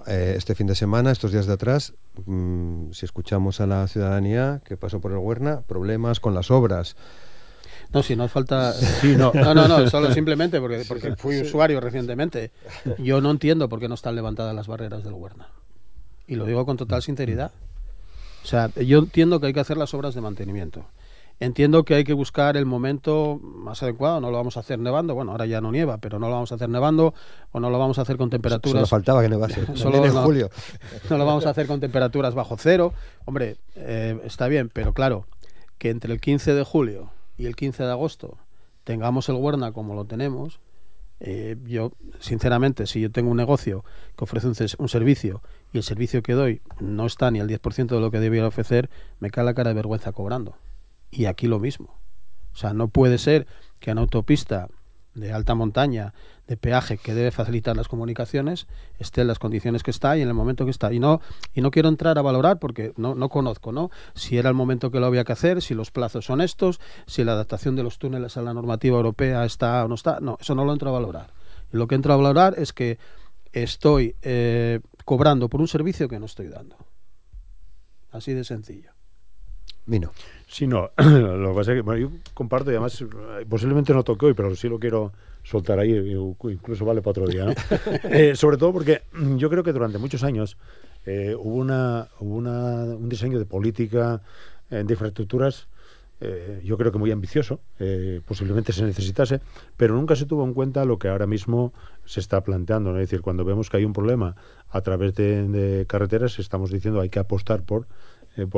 Este fin de semana, estos días de atrás, si escuchamos a la ciudadanía que pasó por el Wernac, problemas con las obras. No, si no falta... Sí, no, solo simplemente porque fui usuario recientemente. Yo no entiendo por qué no están levantadas las barreras del Wernac. Y lo digo con total sinceridad. O sea, yo entiendo que hay que hacer las obras de mantenimiento. Entiendo que hay que buscar el momento más adecuado. No lo vamos a hacer nevando. Bueno, ahora ya no nieva, pero no lo vamos a hacer nevando, o no lo vamos a hacer con temperaturas... Solo faltaba que nevase. Solo en julio. No lo vamos a hacer con temperaturas bajo cero. Hombre, está bien, pero claro, que entre el 15 de julio y el 15 de agosto tengamos el Wernac como lo tenemos, yo, sinceramente, si yo tengo un negocio que ofrece un servicio y el servicio que doy no está ni al 10% de lo que debiera ofrecer, me cae la cara de vergüenza cobrando. Y aquí lo mismo. O sea, no puede ser que en autopista de alta montaña, de peaje, que debe facilitar las comunicaciones, esté en las condiciones que está y en el momento que está. Y no quiero entrar a valorar porque no conozco, ¿no? Si era el momento que lo había que hacer, si los plazos son estos, si la adaptación de los túneles a la normativa europea está o no está. No, eso no lo entro a valorar. Y lo que entro a valorar es que estoy cobrando por un servicio que no estoy dando. Así de sencillo. Mino. Sí, no. Lo que pasa es que yo comparto, y además posiblemente no toque hoy, pero sí lo quiero soltar ahí, incluso vale para otro día, ¿no? Sobre todo porque yo creo que durante muchos años hubo un diseño de política de infraestructuras yo creo que muy ambicioso, posiblemente se necesitase, pero nunca se tuvo en cuenta lo que ahora mismo se está planteando, ¿no? Es decir, cuando vemos que hay un problema a través de carreteras, estamos diciendo hay que apostar por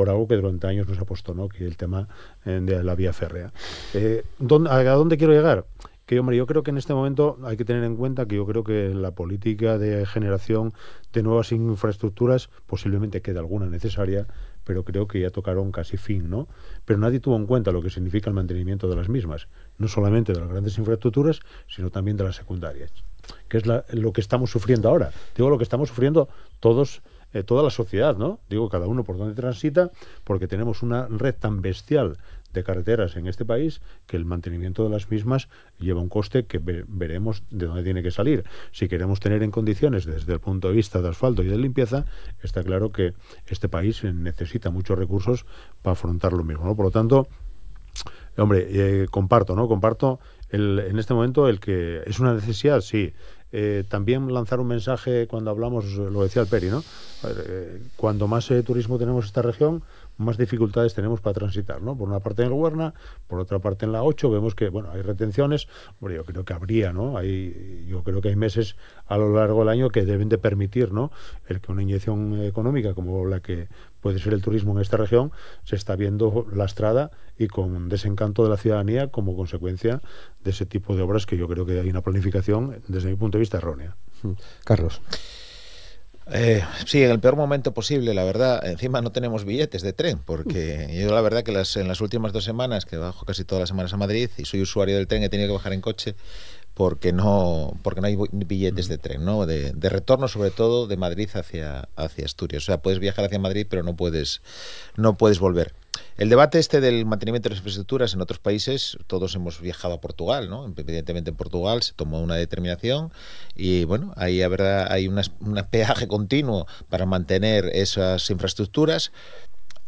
algo que durante años no se apostó, ¿no? Que el tema de la vía férrea. ¿A dónde quiero llegar? Que, hombre, yo creo que en este momento hay que tener en cuenta que yo creo que la política de generación de nuevas infraestructuras posiblemente quede alguna necesaria, pero creo que ya tocaron casi fin, ¿no? Pero nadie tuvo en cuenta lo que significa el mantenimiento de las mismas, no solamente de las grandes infraestructuras, sino también de las secundarias, que es lo que estamos sufriendo ahora. Digo, lo que estamos sufriendo todos, toda la sociedad, ¿no? Digo, cada uno por donde transita, porque tenemos una red tan bestial de carreteras en este país que el mantenimiento de las mismas lleva un coste que veremos de dónde tiene que salir. Si queremos tener en condiciones desde el punto de vista de asfalto y de limpieza, está claro que este país necesita muchos recursos para afrontar lo mismo, ¿no? Por lo tanto, hombre, comparto en este momento el que es una necesidad, sí. También lanzar un mensaje cuando hablamos, lo decía el Peri, ¿no? Cuando más turismo tenemos en esta región, más dificultades tenemos para transitar, ¿no? Por una parte en el Huerna, por otra parte en la 8, vemos que, bueno, hay retenciones. Hombre, yo creo que habría, ¿no? Yo creo que hay meses a lo largo del año que deben de permitir, ¿no? El que una inyección económica como la que puede ser el turismo en esta región se está viendo lastrada y con desencanto de la ciudadanía como consecuencia de ese tipo de obras que yo creo que hay una planificación, desde mi punto de vista, errónea. Carlos. Sí, en el peor momento posible, la verdad. Encima no tenemos billetes de tren, porque yo la verdad que en las últimas 2 semanas, que bajo casi todas las semanas a Madrid, y soy usuario del tren, he tenido que bajar en coche porque no hay billetes de tren, ¿no? De retorno, sobre todo de Madrid hacia Asturias. O sea, puedes viajar hacia Madrid, pero no puedes volver. El debate del mantenimiento de las infraestructuras en otros países, todos hemos viajado a Portugal, ¿no? Evidentemente en Portugal se tomó una determinación y, bueno, ahí la verdad hay un peaje continuo para mantener esas infraestructuras.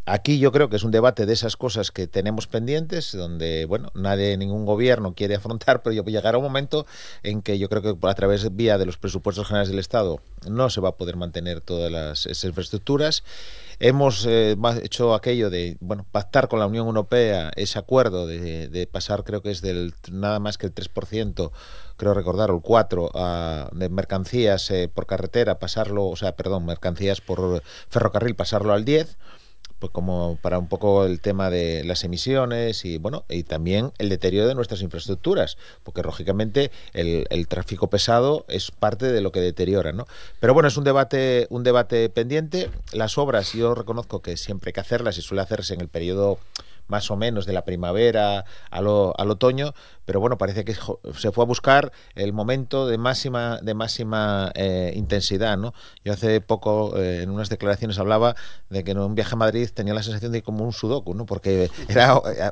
Aquí yo creo que es un debate de esas cosas que tenemos pendientes, donde, bueno, ningún gobierno quiere afrontar, pero llegará un momento en que yo creo que a través vía de los presupuestos generales del Estado no se va a poder mantener todas esas infraestructuras. Hemos hecho aquello de, bueno, pactar con la Unión Europea ese acuerdo de pasar, creo que es nada más que el 3%, creo recordar, o el 4% de mercancías por carretera, mercancías por ferrocarril, pasarlo al 10%. Pues como para un poco el tema de las emisiones y, bueno, y también el deterioro de nuestras infraestructuras, porque lógicamente el tráfico pesado es parte de lo que deteriora, ¿no? Pero bueno, es un debate pendiente. Las obras yo reconozco que siempre hay que hacerlas y suele hacerse en el periodo más o menos de la primavera al otoño, pero bueno, parece que se fue a buscar el momento de máxima intensidad, ¿no? Yo hace poco en unas declaraciones hablaba de que en un viaje a Madrid tenía la sensación de como un sudoku, ¿no? Porque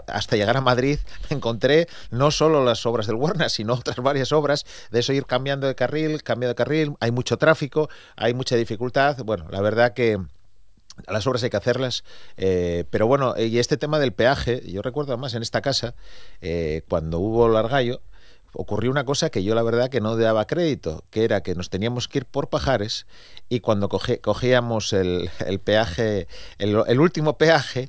hasta llegar a Madrid encontré no solo las obras del Huerna, sino otras varias obras, de eso ir cambiando de carril, hay mucho tráfico, hay mucha dificultad. Bueno, la verdad que las obras hay que hacerlas, pero bueno, y este tema del peaje, yo recuerdo además en esta casa, cuando hubo Largallo, ocurrió una cosa que yo la verdad que no daba crédito, que era que nos teníamos que ir por Pajares y cuando cogíamos el peaje, el último peaje,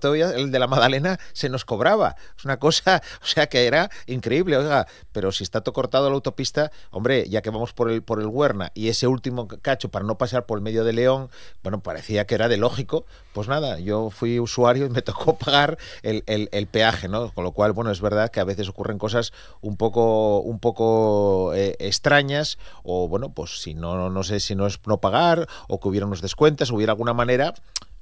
todavía el de la Madalena se nos cobraba. Es una cosa, o sea, que era increíble, oiga, pero si está todo cortado la autopista, hombre, ya que vamos por el Huerna y ese último cacho para no pasar por el medio de León, bueno, parecía que era de lógico, pues nada, yo fui usuario y me tocó pagar el peaje, ¿no? Con lo cual, bueno, es verdad que a veces ocurren cosas un poco extrañas, o bueno, pues si no sé si no es no pagar o que hubiera unos descuentos, hubiera alguna manera,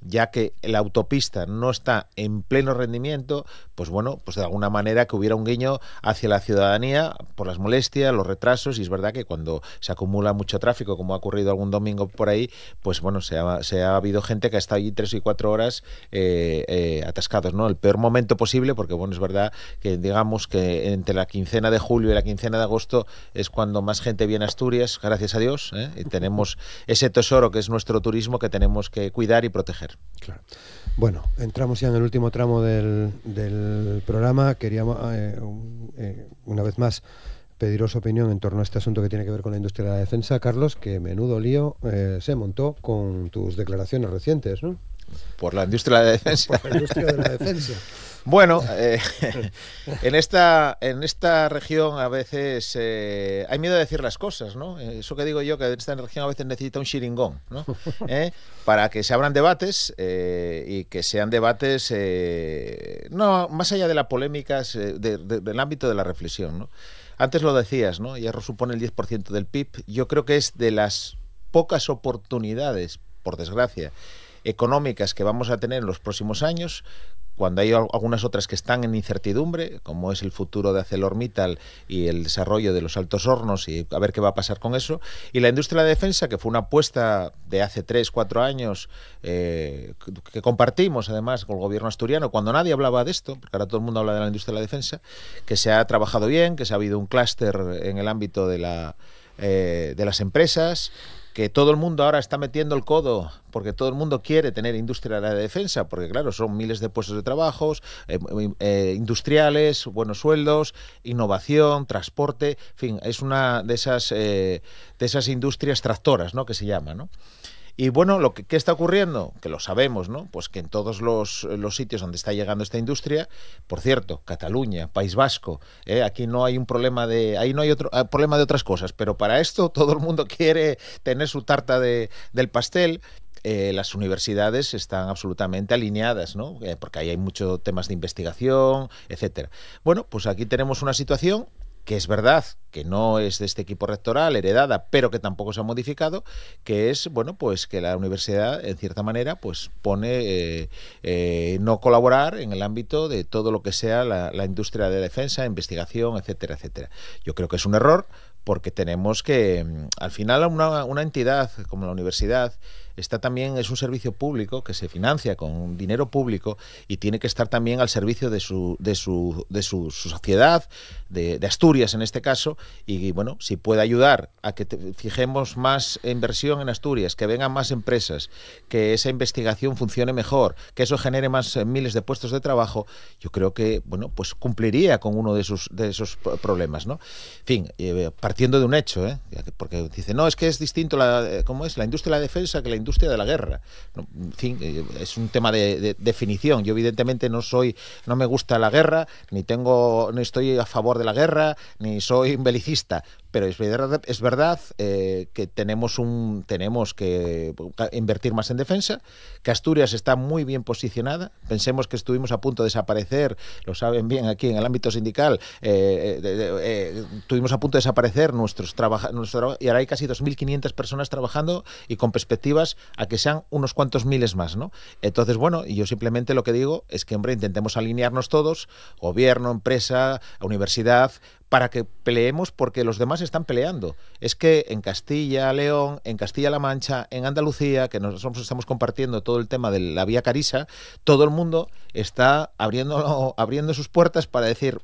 ya que la autopista no está en pleno rendimiento, pues bueno, pues de alguna manera que hubiera un guiño hacia la ciudadanía por las molestias, los retrasos, y es verdad que cuando se acumula mucho tráfico, como ha ocurrido algún domingo por ahí, pues bueno, se ha habido gente que ha estado allí 3 y 4 horas atascados, ¿no? El peor momento posible, porque bueno, es verdad que digamos que entre la quincena de julio y la quincena de agosto es cuando más gente viene a Asturias, gracias a Dios, y tenemos ese tesoro que es nuestro turismo que tenemos que cuidar y proteger. Claro. Bueno, entramos ya en el último tramo del programa. Queríamos, una vez más, pediros opinión en torno a este asunto que tiene que ver con la industria de la defensa. Carlos, que menudo lío se montó con tus declaraciones recientes, ¿no? Por la industria de la defensa. Por la industria de la defensa. Bueno, en esta región a veces hay miedo de decir las cosas, ¿no? Eso que digo yo, que esta región a veces necesita un xilingón, ¿no? Para que se abran debates y que sean debates no más allá de las polémicas del ámbito de la reflexión, ¿no? Antes lo decías, ¿no? Hierro supone el 10% del PIB. Yo creo que es de las pocas oportunidades, por desgracia, económicas que vamos a tener en los próximos años, cuando hay algunas otras que están en incertidumbre, como es el futuro de ArcelorMittal y el desarrollo de los altos hornos y a ver qué va a pasar con eso. Y la industria de la defensa, que fue una apuesta de hace 3, 4 años que compartimos además con el gobierno asturiano, cuando nadie hablaba de esto, porque ahora todo el mundo habla de la industria de la defensa, que se ha trabajado bien, que se ha habido un clúster en el ámbito de las empresas, que todo el mundo ahora está metiendo el codo porque todo el mundo quiere tener industria de la defensa, porque claro, son miles de puestos de trabajo, industriales, buenos sueldos, innovación, transporte, en fin, es una de esas industrias tractoras, ¿no?, que se llama, ¿no? Y bueno, ¿qué está ocurriendo? Que lo sabemos, ¿no? Pues que en todos los sitios donde está llegando esta industria, por cierto, Cataluña, País Vasco, aquí no hay un problema ahí no hay otro problema de otras cosas, pero para esto todo el mundo quiere tener su tarta del pastel. Las universidades están absolutamente alineadas, ¿no? Porque ahí hay muchos temas de investigación, etcétera. Bueno, pues aquí tenemos una situación que es verdad que no es de este equipo rectoral, heredada, pero que tampoco se ha modificado, que es, bueno, pues que la universidad, en cierta manera, pues pone no colaborar en el ámbito de todo lo que sea la industria de defensa, investigación, etcétera, etcétera. Yo creo que es un error, porque tenemos que, al final, una entidad como la universidad es un servicio público que se financia con dinero público y tiene que estar también al servicio de su sociedad, de Asturias en este caso, y bueno, si puede ayudar a que fijemos más inversión en Asturias, que vengan más empresas, que esa investigación funcione mejor, que eso genere más miles de puestos de trabajo, yo creo que, bueno, pues cumpliría con uno de esos problemas, ¿no? En fin, partiendo de un hecho, porque dice, no, es que es distinto ¿cómo es? La industria de la defensa que la industria de la guerra. No, en fin, es un tema de definición. Yo evidentemente no me gusta la guerra, no estoy a favor de la guerra, ni soy un belicista, pero es verdad que tenemos que invertir más en defensa, que Asturias está muy bien posicionada. Pensemos que estuvimos a punto de desaparecer, lo saben bien aquí en el ámbito sindical, estuvimos a punto de desaparecer y ahora hay casi 2.500 personas trabajando y con perspectivas a que sean unos cuantos miles más, ¿no? Entonces, bueno, yo simplemente lo que digo es que, hombre, intentemos alinearnos todos, gobierno, empresa, universidad, para que peleemos porque los demás están peleando. Es que en Castilla, León, en Castilla-La Mancha, en Andalucía, que nosotros estamos compartiendo todo el tema de la vía Carisa, todo el mundo está abriendo sus puertas para decir,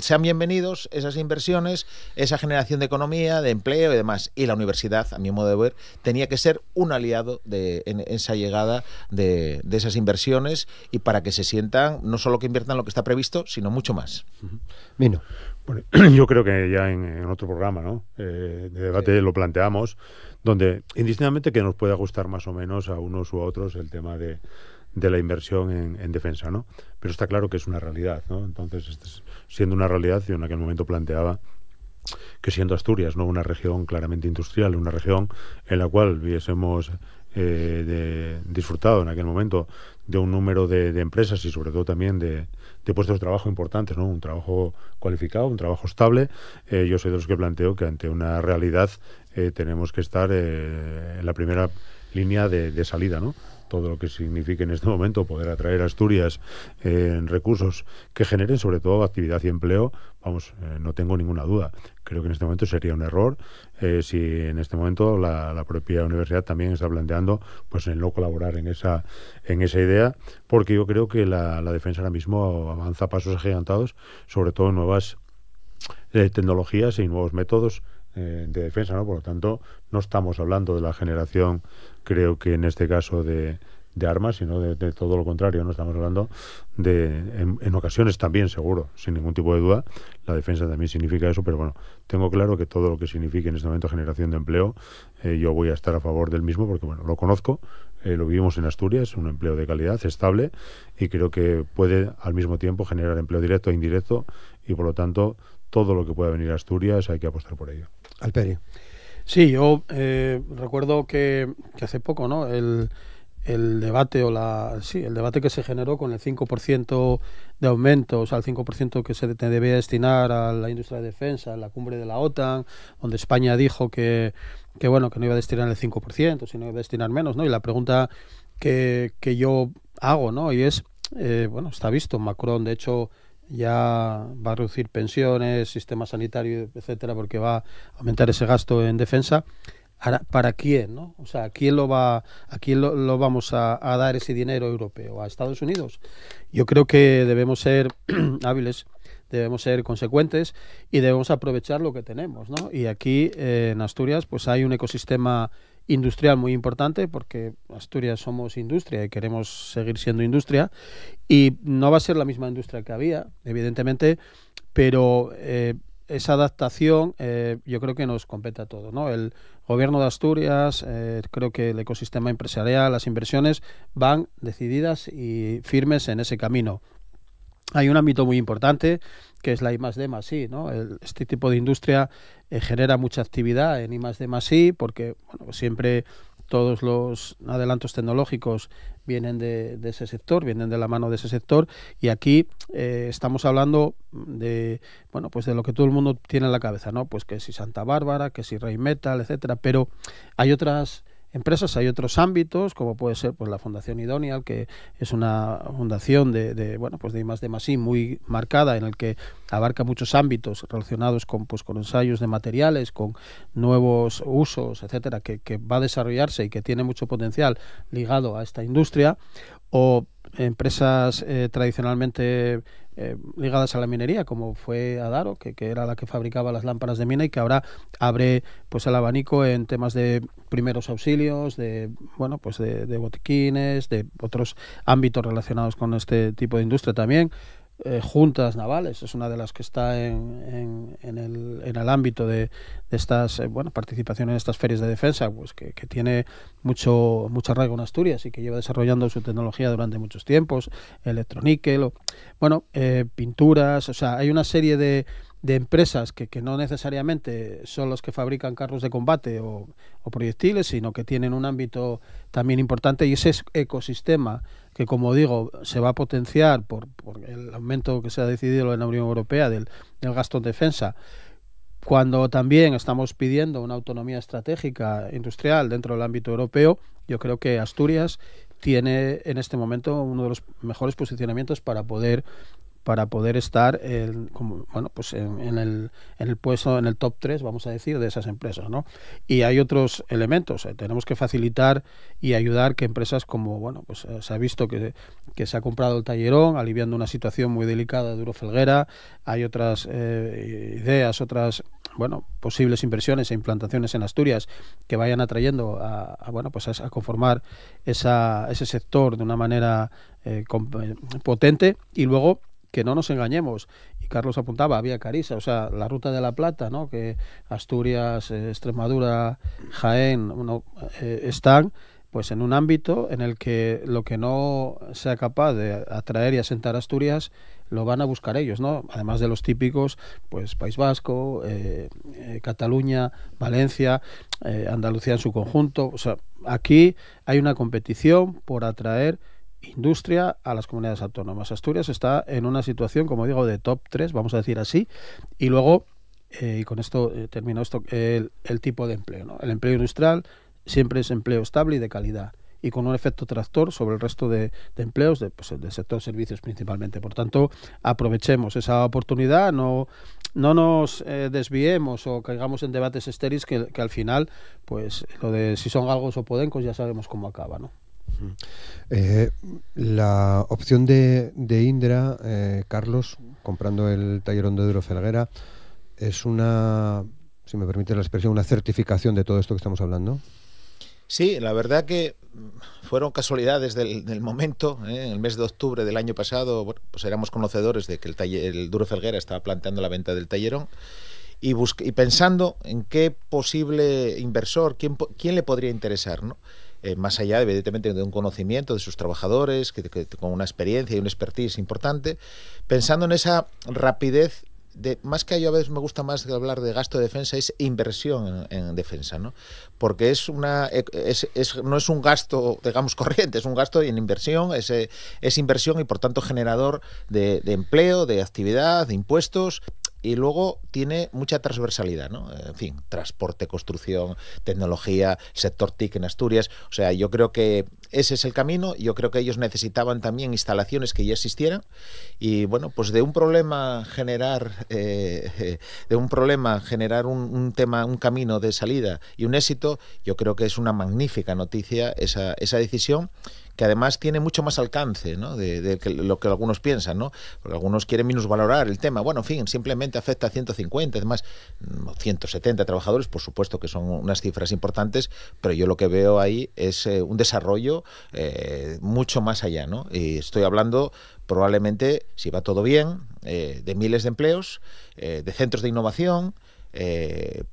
sean bienvenidos esas inversiones, esa generación de economía, de empleo y demás. Y la universidad, a mi modo de ver, tenía que ser un aliado en esa llegada de esas inversiones, y para que se sientan, no solo que inviertan lo que está previsto, sino mucho más. Mino. Bueno, yo creo que ya en otro programa, ¿no?, de debate, sí, lo planteamos, donde indistintamente que nos pueda gustar más o menos a unos u a otros el tema de la inversión en defensa, ¿no? Pero está claro que es una realidad, ¿no? Entonces, siendo una realidad, yo en aquel momento planteaba que, siendo Asturias, ¿no?, una región claramente industrial, una región en la cual hubiésemos disfrutado en aquel momento de un número de empresas y sobre todo también de puestos de trabajo importantes, ¿no?, un trabajo cualificado, un trabajo estable. Yo soy de los que planteo que ante una realidad tenemos que estar en la primera línea de salida, ¿no? Todo lo que signifique en este momento poder atraer a Asturias recursos que generen sobre todo actividad y empleo, no tengo ninguna duda. Creo que en este momento sería un error si en este momento la propia universidad también está planteando pues el no colaborar en esa idea, porque yo creo que la defensa ahora mismo avanza a pasos agigantados, sobre todo en nuevas tecnologías y nuevos métodos de defensa, ¿no? Por lo tanto, no estamos hablando de la generación, creo que en este caso, de de armas, sino de todo lo contrario, ¿no? Estamos hablando en ocasiones también, seguro, sin ningún tipo de duda, la defensa también significa eso, pero bueno, tengo claro que todo lo que signifique en este momento generación de empleo, yo voy a estar a favor del mismo, porque bueno, lo conozco, lo vivimos en Asturias, un empleo de calidad, estable, y creo que puede al mismo tiempo generar empleo directo e indirecto, y por lo tanto, todo lo que pueda venir a Asturias hay que apostar por ello. Alperi. Sí, yo recuerdo que hace poco, ¿no? El debate el debate que se generó con el 5% de aumento, o sea, el 5% que se debía destinar a la industria de defensa en la cumbre de la OTAN, donde España dijo que bueno, que no iba a destinar el 5%, sino iba a destinar menos, ¿no? Y la pregunta que yo hago, ¿no? Y es, bueno, está visto, Macron, de hecho, ya va a reducir pensiones, sistema sanitario, etcétera, porque va a aumentar ese gasto en defensa. Ahora, ¿para quién, no? O sea, ¿a quién lo vamos a dar ese dinero europeo? ¿A Estados Unidos? Yo creo que debemos ser hábiles, debemos ser consecuentes y debemos aprovechar lo que tenemos, ¿no? Y aquí en Asturias pues hay un ecosistema industrial muy importante, porque Asturias somos industria y queremos seguir siendo industria, y no va a ser la misma industria que había, evidentemente, pero esa adaptación yo creo que nos compete a todos, ¿no? El Gobierno de Asturias, creo que el ecosistema empresarial, las inversiones van decididas y firmes en ese camino. Hay un ámbito muy importante que es la I+D+I, ¿no? Este tipo de industria genera mucha actividad en I+D+I, porque bueno, siempre todos los adelantos tecnológicos vienen de ese sector, vienen de la mano de ese sector, y aquí estamos hablando de, bueno, pues de lo que todo el mundo tiene en la cabeza, ¿no? Pues que si Santa Bárbara, que si Rheinmetall, etcétera, pero hay otras empresas, hay otros ámbitos, como puede ser pues la Fundación Idonial, que es una fundación bueno, pues de I+D+I muy marcada, en el que abarca muchos ámbitos relacionados con ensayos de materiales, con nuevos usos, etcétera, que va a desarrollarse y que tiene mucho potencial ligado a esta industria, o empresas tradicionalmente ligadas a la minería, como fue Adaro, que era la que fabricaba las lámparas de mina y que ahora abre pues el abanico en temas de primeros auxilios, de bueno, pues de botiquines, de otros ámbitos relacionados con este tipo de industria también. Juntas Navales es una de las que está en el ámbito de estas bueno, participación en estas ferias de defensa, pues que tiene mucho arraigo en Asturias y que lleva desarrollando su tecnología durante muchos tiempos, electroníquel, bueno, pinturas, o sea, hay una serie de empresas que no necesariamente son los que fabrican carros de combate o proyectiles, sino que tienen un ámbito también importante, y ese ecosistema que, como digo, se va a potenciar por el aumento que se ha decidido en la Unión Europea del gasto en defensa, cuando también estamos pidiendo una autonomía estratégica industrial dentro del ámbito europeo. Yo creo que Asturias tiene en este momento uno de los mejores posicionamientos para poder estar bueno, pues en el puesto, en el top 3, vamos a decir, de esas empresas, ¿no? Y hay otros elementos. Tenemos que facilitar y ayudar que empresas como, bueno, pues se ha visto que se ha comprado el Tallerón, aliviando una situación muy delicada de Duro Felguera. Hay otras ideas, otras, bueno, posibles inversiones e implantaciones en Asturias que vayan atrayendo bueno, pues a conformar ese sector de una manera potente. Y luego, que no nos engañemos, y Carlos apuntaba, había Carisa, o sea, la Ruta de la Plata, ¿no? Que Asturias, Extremadura, Jaén, están pues en un ámbito en el que lo que no sea capaz de atraer y asentar Asturias lo van a buscar ellos, ¿no? Además de los típicos, pues País Vasco, Cataluña, Valencia, Andalucía en su conjunto. O sea, aquí hay una competición por atraer industria a las comunidades autónomas. Asturias está en una situación, como digo, de top 3, vamos a decir así, y luego, y con esto termino esto, el tipo de empleo, ¿no? El empleo industrial siempre es empleo estable y de calidad, y con un efecto tractor sobre el resto de empleos del sector servicios principalmente. Por tanto, aprovechemos esa oportunidad, no nos desviemos o caigamos en debates estériles que al final, pues lo de si son galgos o podencos ya sabemos cómo acaba, ¿no? La opción de Indra, Carlos, comprando el Tallerón de Duro Felguera, es una, si me permite la expresión, una certificación de todo esto que estamos hablando. Sí, la verdad que fueron casualidades del momento. En el mes de octubre del año pasado, bueno, pues éramos conocedores de que el Duro Felguera estaba planteando la venta del tallerón y pensando en qué posible inversor, quién le podría interesar, ¿no? Más allá, evidentemente, de un conocimiento de sus trabajadores, con una experiencia y una expertise importante, pensando en esa rapidez. Más que yo a veces me gusta más hablar de gasto de defensa, es inversión en defensa, ¿no? Porque no es un gasto, digamos, corriente, es un gasto en inversión, es inversión y por tanto generador de empleo, de actividad, de impuestos. Y luego tiene mucha transversalidad, ¿no? En fin, transporte, construcción, tecnología, sector TIC en Asturias. O sea, yo creo que ese es el camino. Yo creo que ellos necesitaban también instalaciones que ya existieran. Y bueno, pues de un problema generar un camino de salida y un éxito, yo creo que es una magnífica noticia esa decisión, que además tiene mucho más alcance, ¿no? de lo que algunos piensan, ¿no? Porque algunos quieren minusvalorar el tema. Bueno, en fin, simplemente afecta a 150, además 170 trabajadores, por supuesto que son unas cifras importantes, pero yo lo que veo ahí es un desarrollo mucho más allá, ¿no? Y estoy hablando probablemente, si va todo bien, de miles de empleos, de centros de innovación.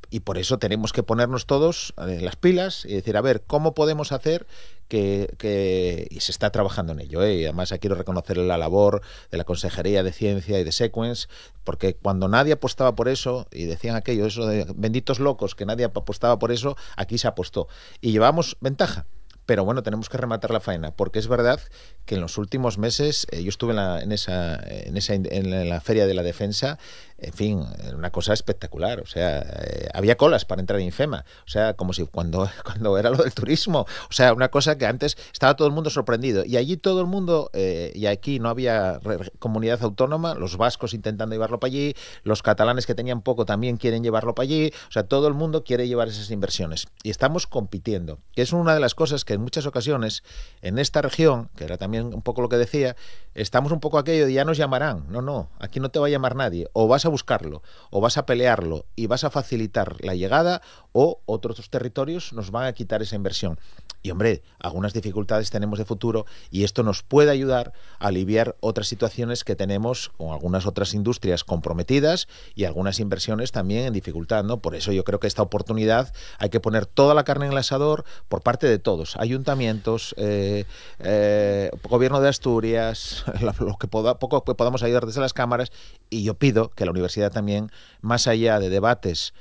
Y por eso tenemos que ponernos todos en las pilas y decir, a ver, ¿cómo podemos hacer y se está trabajando en ello, y además quiero reconocer la labor de la Consejería de Ciencia y de Sequence, porque cuando nadie apostaba por eso, y decían eso de benditos locos, que nadie apostaba por eso, aquí se apostó. Y llevamos ventaja. Pero bueno, tenemos que rematar la faena, porque es verdad que en los últimos meses, yo estuve en la Feria de la Defensa, en fin, una cosa espectacular. O sea, había colas para entrar en IFEMA. O sea, como si cuando era lo del turismo. O sea, una cosa que antes estaba todo el mundo sorprendido. Y allí todo el mundo, y aquí no había comunidad autónoma, los vascos intentando llevarlo para allí, los catalanes que tenían poco también quieren llevarlo para allí. O sea, todo el mundo quiere llevar esas inversiones. Y estamos compitiendo, que es una de las cosas que en muchas ocasiones en esta región, que era también un poco lo que decía, estamos un poco aquello de ya nos llamarán. No, aquí no te va a llamar nadie. O vas a buscarlo, o vas a pelearlo y vas a facilitar la llegada, o otros territorios nos van a quitar esa inversión. Y hombre, algunas dificultades tenemos de futuro y esto nos puede ayudar a aliviar otras situaciones que tenemos con algunas otras industrias comprometidas y algunas inversiones también en dificultad, ¿no? Por eso yo creo que esta oportunidad hay que poner toda la carne en el asador por parte de todos, ayuntamientos, gobierno de Asturias, lo que poco que podamos ayudar desde las cámaras, y yo pido que la universidad también, más allá de debates,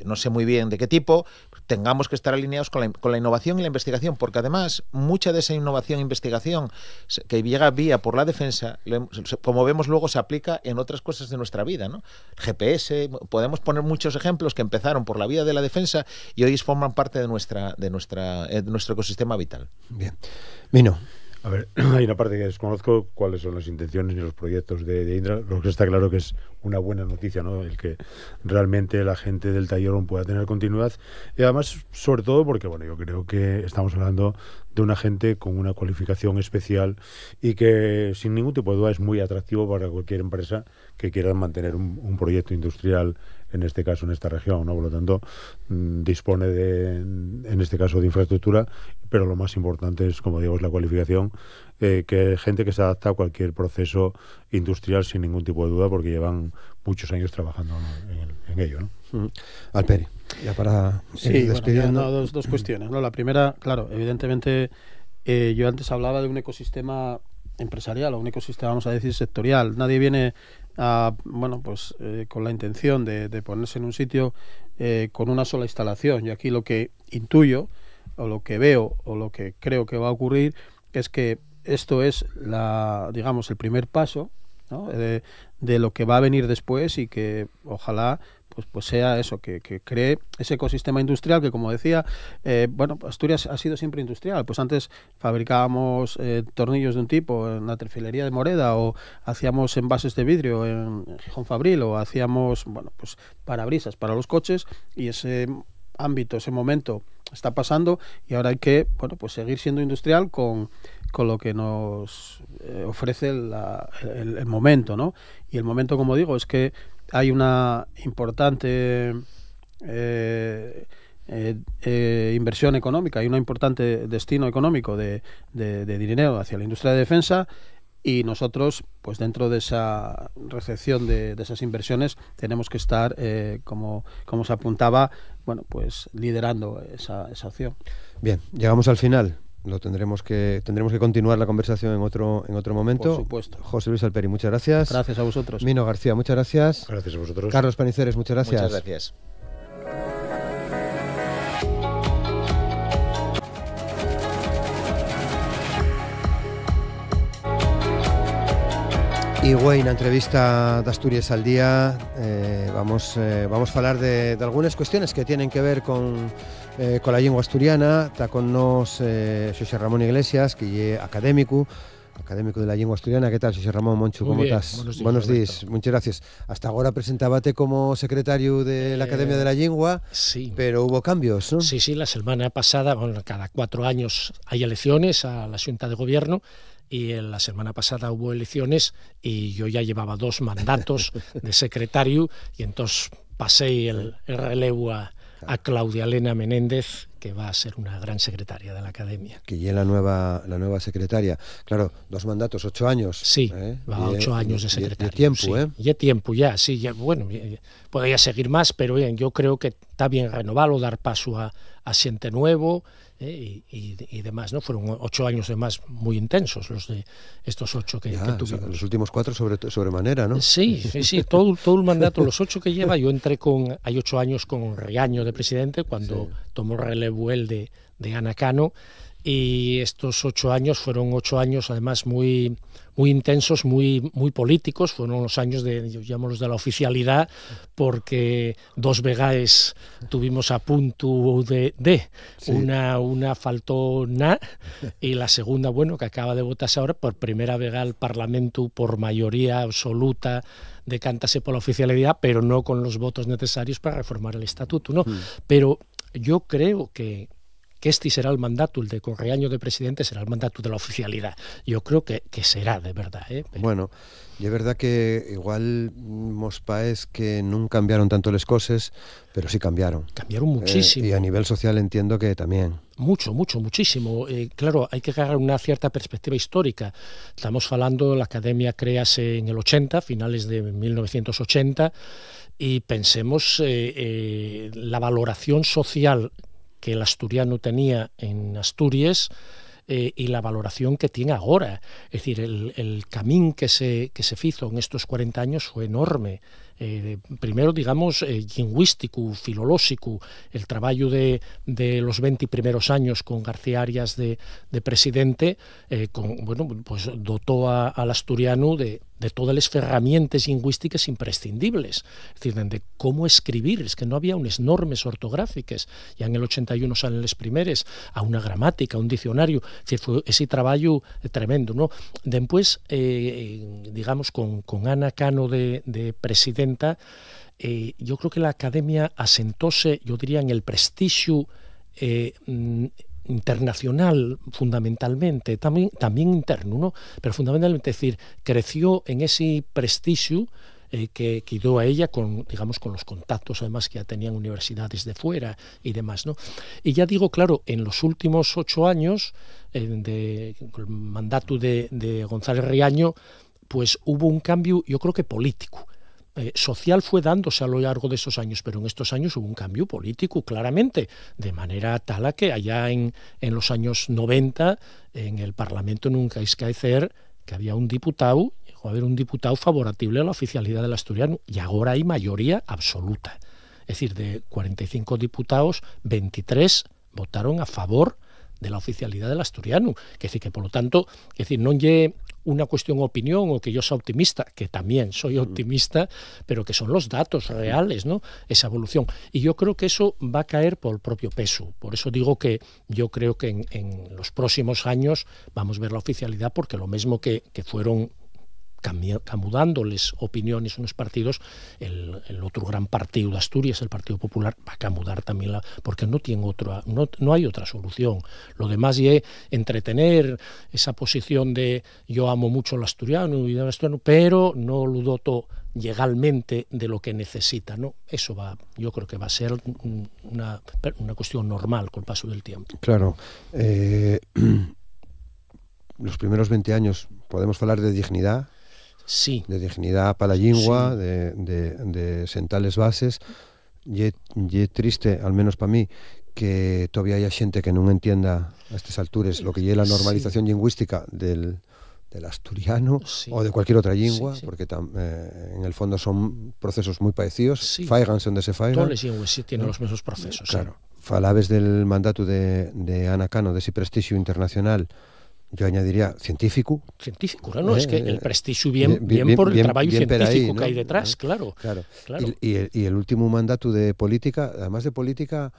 no sé muy bien de qué tipo, tengamos que estar alineados con la innovación y la investigación, porque además mucha de esa innovación e investigación que llega vía por la defensa, como vemos luego, se aplica en otras cosas de nuestra vida, ¿no? GPS, podemos poner muchos ejemplos que empezaron por la vía de la defensa y hoy forman parte de nuestro ecosistema vital. Bien. Mino. A ver, hay una parte que desconozco, cuáles son las intenciones y los proyectos de Indra. Lo que está claro que es una buena noticia, ¿no? El que realmente la gente del Tallerón pueda tener continuidad. Y además, sobre todo porque, bueno, yo creo que estamos hablando de una gente con una cualificación especial y que sin ningún tipo de duda es muy atractivo para cualquier empresa que quiera mantener un proyecto industrial, en este caso en esta región, ¿no? Por lo tanto, dispone en este caso de infraestructura, pero lo más importante es, como digo, es la cualificación, que gente que se adapta a cualquier proceso industrial sin ningún tipo de duda, porque llevan muchos años trabajando en ello, ¿no? Alperi, ya para ir despidiendo. Bueno, dos cuestiones, ¿no? La primera, claro, evidentemente, yo antes hablaba de un ecosistema empresarial o un ecosistema, vamos a decir, sectorial. Nadie viene con la intención de ponerse en un sitio con una sola instalación. Y aquí lo que intuyo, o lo que veo, o lo que creo que va a ocurrir, es que esto es el primer paso, ¿no? de lo que va a venir después, y que ojalá pues sea eso, que cree ese ecosistema industrial que, como decía, Asturias ha sido siempre industrial. Pues antes fabricábamos tornillos de un tipo en la terfilería de Moreda, o hacíamos envases de vidrio en Gijón Fabril, o hacíamos parabrisas para los coches, y ese ámbito, ese momento está pasando, y ahora hay que seguir siendo industrial con lo que nos ofrece el momento, ¿no? Y el momento, como digo, es que hay una importante inversión económica y un importante destino económico de dinero hacia la industria de defensa, y nosotros, pues dentro de esa recepción de esas inversiones, tenemos que estar, como se apuntaba, bueno, pues liderando esa opción. Bien, llegamos al final. Tendremos que continuar la conversación en otro momento. Por supuesto. José Luis Alperi, muchas gracias. Gracias a vosotros. Mino García, muchas gracias. Gracias a vosotros. Carlos Paniceres, muchas gracias. Muchas gracias. Y güey, na entrevista de Asturias al Día vamos a hablar de algunas cuestiones que tienen que ver con la lengua asturiana. Está con nos Xosé Ramón Iglesias, que es académico de la lengua asturiana. ¿Qué tal, Xosé Ramón Monchu? ¿Cómo estás? Buenos días, muchas gracias. Hasta ahora presentábate como secretario de la Academia de la Lengua, sí. Pero hubo cambios, ¿no? Sí, la semana pasada, bueno, cada 4 años hay elecciones a la Xunta de Gobierno, y la semana pasada hubo elecciones y yo ya llevaba 2 mandatos de secretario, y entonces pasé el relevo a Claudia Elena Menéndez, que va a ser una gran secretaria de la Academia. Que ya la nueva secretaria. Claro, 2 mandatos, 8 años. Sí, va 8 años de secretaria. De tiempo, sí. ¿eh? Ya tiempo, ya, sí. Ya, bueno, podría seguir más, pero bien, yo creo que está bien renovarlo, dar paso a xente nuevo, y demás, ¿no? Fueron 8 años además muy intensos los de estos 8 que tuvimos. O sea, los últimos 4 sobremanera, ¿no? Sí, todo el mandato, los 8 que lleva. Yo entré hay 8 años con Riaño de presidente, cuando tomó relevo él de Ana Cano, y estos 8 años fueron 8 años además muy intensos, muy políticos. Fueron los años yo llamo los de la oficialidad, porque 2 vegaes tuvimos a punto de sí. Una faltó y la segunda, bueno, que acaba de votarse ahora, por primera vez al Parlamento por mayoría absoluta decántase por la oficialidad, pero no con los votos necesarios para reformar el estatuto, ¿no? Pero yo creo que este será el mandato, el de Correaño de presidente, será el mandato de la oficialidad. Yo creo que será, de verdad. Pero... Bueno, y es verdad que igual mos paes que no cambiaron tanto las cosas, pero sí cambiaron. Cambiaron muchísimo. Y a nivel social entiendo que también. Muchísimo. Claro, hay que agarrar una cierta perspectiva histórica. Estamos hablando, la Academia créase en el 80, finales de 1980, y pensemos la valoración social que el asturiano tenía en Asturias, y la valoración que tiene ahora. Es decir, el camino que se hizo en estos 40 años fue enorme. Primero, digamos, lingüístico, filolóxico, el trabajo de los 20 primeros años con García Arias de presidente, pues dotó al asturiano de todas las herramientas lingüísticas imprescindibles. Es decir, de cómo escribir, es que no había unas normas ortográficas, ya en el 81 salen las primeras, a una gramática, a un diccionario. Es decir, fue ese trabajo tremendo, ¿no? Después, digamos, con Ana Cano de presidenta, yo creo que la Academia asentóse, yo diría, en el prestigio internacional, fundamentalmente, también interno, ¿no? Pero fundamentalmente, es decir, creció en ese prestigio que dio a ella con los contactos además que ya tenían universidades de fuera y demás, ¿no? Y ya digo, claro, en los últimos 8 años con el mandato de González Riaño, pues hubo un cambio, yo creo que político. Social fue dándose a lo largo de estos años, pero en estos años hubo un cambio político, claramente, de manera tal a que allá en los años 90, en el Parlamento nunca es caecer que había un diputado, llegó a haber un diputado favorable a la oficialidad del asturiano, y ahora hay mayoría absoluta. Es decir, de 45 diputados, 23 votaron a favor de la oficialidad del asturiano. Es decir, que por lo tanto, no es una cuestión de opinión o que yo sea optimista, que también soy optimista, pero que son los datos reales, ¿no? Esa evolución. Y yo creo que eso va a caer por el propio peso. Por eso digo que yo creo que en los próximos años vamos a ver la oficialidad, porque lo mismo que fueron camudándoles opiniones unos partidos, el otro gran partido de Asturias, el Partido Popular, va a camudar también, porque no hay otra solución. Lo demás es entretener esa posición de yo amo mucho al asturiano, pero no lo doto legalmente de lo que necesita, ¿no? Eso yo creo que va a ser una cuestión normal con el paso del tiempo. Claro. Los primeros 20 años podemos hablar de dignidad. Sí. De dignidad para la lingua, sí. de sentar les bases. Y triste, al menos para mí, que todavía haya xente que non entienda a estas alturas lo que é la normalización lingüística del asturiano o de cualquier otra lingua, porque en el fondo son procesos muy parecidos, faiganse onde se faigan. Todas las lenguas sí tienen los mismos procesos. Claro. Falabes del mandato de Ana Cano, de ese prestigio internacional, yo añadiría científico. Científico, ¿no? Es que el prestigio bien por el trabajo científico ahí, ¿no? Que hay detrás, claro. Y el último mandato de política, además de política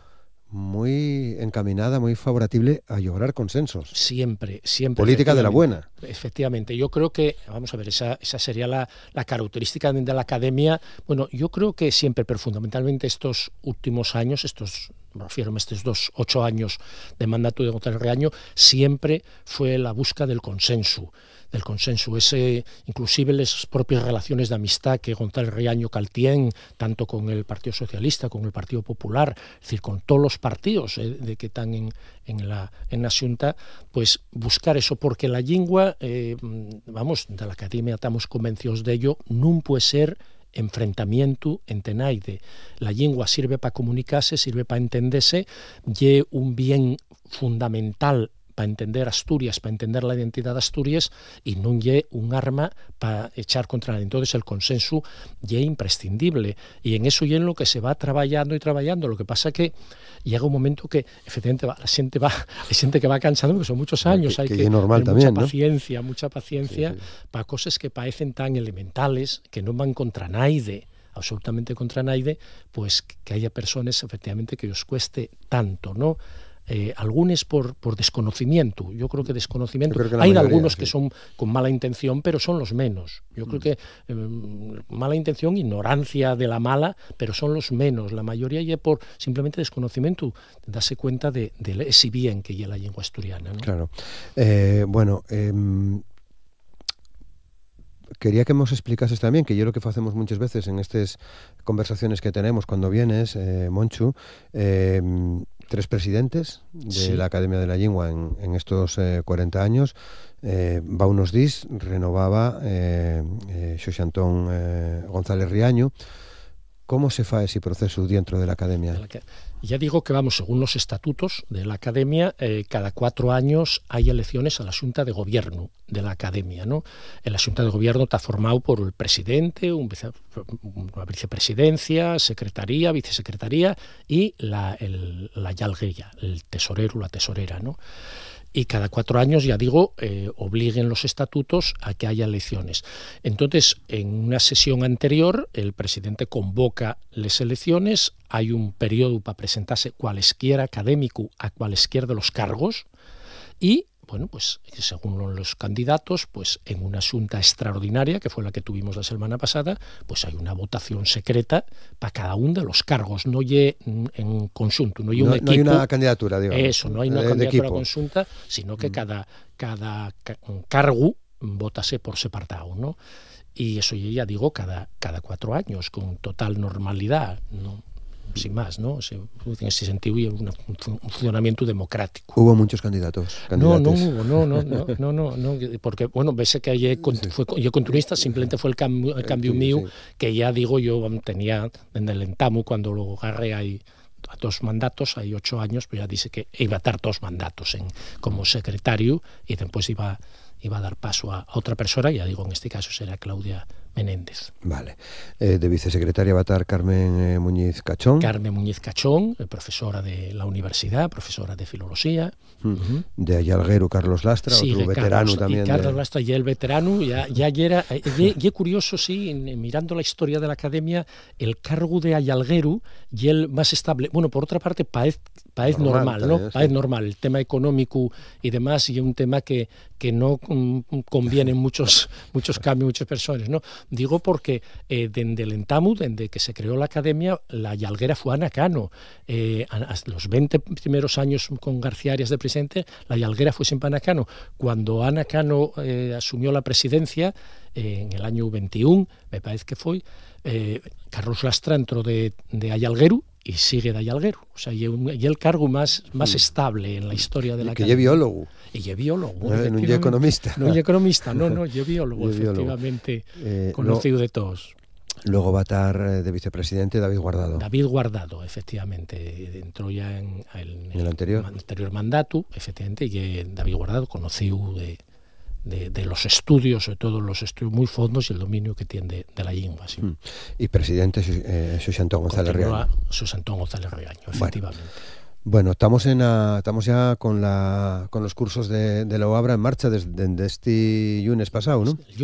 muy encaminada, muy favorable a lograr consensos. Siempre. Política de la buena. Efectivamente. Yo creo que, vamos a ver, esa sería la característica de la academia. Bueno, yo creo que siempre, pero fundamentalmente estos últimos años, me refiero a estos 8 años de mandato de González Riaño, siempre fue la búsqueda del consenso, inclusive las propias relaciones de amistad que González Riaño caltien, tanto con el Partido Socialista, con el Partido Popular, es decir, con todos los partidos de que están en la Xunta, pues buscar eso, porque la lingua, de la academia estamos convencidos de ello, non puede ser enfrentamiento entre naide. La lengua sirve para comunicarse, sirve para entenderse, y un bien fundamental para entender Asturias, para entender la identidad de Asturias, y no es un arma para echar contra él. Entonces el consenso es imprescindible, y en eso y en lo que se va trabajando y trabajando. Lo que pasa que llega un momento que efectivamente la gente que va cansando, porque son muchos años, hay que normal tener también, mucha paciencia para cosas que parecen tan elementales, que no van contra naide, absolutamente contra naide, pues que haya personas efectivamente que os cueste tanto, ¿no? Algunos por desconocimiento. Yo creo que desconocimiento. Hay algunos que son con mala intención, pero son los menos. Yo creo que mala intención, ignorancia de la mala, pero son los menos. La mayoría ya por simplemente desconocimiento, darse cuenta de ese bien que lleva la lengua asturiana, ¿no? Claro. Quería que nos explicases también, que yo lo que hacemos muchas veces en estas conversaciones que tenemos cuando vienes, Monchu, 3 presidentes de la Academia de la Lengua en estos 40 años. Va unos días, renovaba Xosé Antón González Riaño. ¿Cómo se fa ese proceso dentro de la Academia? Ya digo que según los estatutos de la Academia, cada 4 años hay elecciones a la Xunta de Gobierno de la Academia, ¿no? La Xunta de Gobierno está formado por el presidente, una vicepresidencia, secretaría, vicesecretaría y la yalgueya, el tesorero, la tesorera, ¿no? Y cada 4 años, ya digo, obliguen los estatutos a que haya elecciones. Entonces, en una sesión anterior, el presidente convoca las elecciones, hay un periodo para presentarse cualesquiera académico a cualesquiera de los cargos, y bueno, pues según los candidatos, pues en una xunta extraordinaria, que fue la que tuvimos la semana pasada, pues hay una votación secreta para cada uno de los cargos, no hay en conjunto, no hay un equipo. No hay una candidatura, digamos. Eso, no hay una candidatura conjunta, sino que cada cargo votase por separado, ¿no? Y eso ya digo, cada 4 años, con total normalidad, ¿no? Sin más, ¿no? En ese sentido, y un funcionamiento democrático. ¿Hubo muchos candidatos? No, porque, bueno, ves que yo continuista, simplemente fue el cambio mío, que ya digo, yo tenía en el entamo, cuando lo agarré ahí a 2 mandatos, hay 8 años, pues ya dice que iba a estar 2 mandatos como secretario, y después iba a dar paso a otra persona, ya digo, en este caso será Claudia Menéndez. Vale. De vicesecretaria va a estar Carmen Muñiz Cachón. Carmen Muñiz Cachón, profesora de la universidad, profesora de filología. De Ayalguero, Carlos Lastra, sí, otro veterano también. Carlos Lastra, ya el veterano, ya era. Y es curioso, sí, mirando la historia de la academia, el cargo de Ayalguero y el más estable. Bueno, por otra parte, parece normal, ¿no? Parece normal. El tema económico y demás, y un tema que no conviene muchos cambios, muchas personas, ¿no? Digo porque dende el entamu, dende que se creó la academia, la Llalguera fue Ana Cano. Hasta los 20 primeros años con García Arias de presidente, la Llalguera fue siempre Ana Cano. Cuando Ana Cano asumió la presidencia, en el año 21, me parece que fue, Carlos Lastra entró de Ayalguero y sigue de Ayalguero. O sea, y el cargo más estable en la historia de la academia. Que es biólogo. Y es biólogo. No es economista. No es economista, no, es biólogo, efectivamente, conocido de todos. Luego va a estar de vicepresidente David Guardado. David Guardado, efectivamente, entró ya en el anterior mandato, efectivamente, y David Guardado, conocido de los estudios, sobre todo los estudios muy fondos y el dominio que tiene de la lengua. ¿Sí? Y presidente Xosé Antón González Riaño. Xosé Antón González Riaño, efectivamente. Bueno, estamos ya con los cursos de la UABRA en marcha desde este lunes pasado, ¿no? El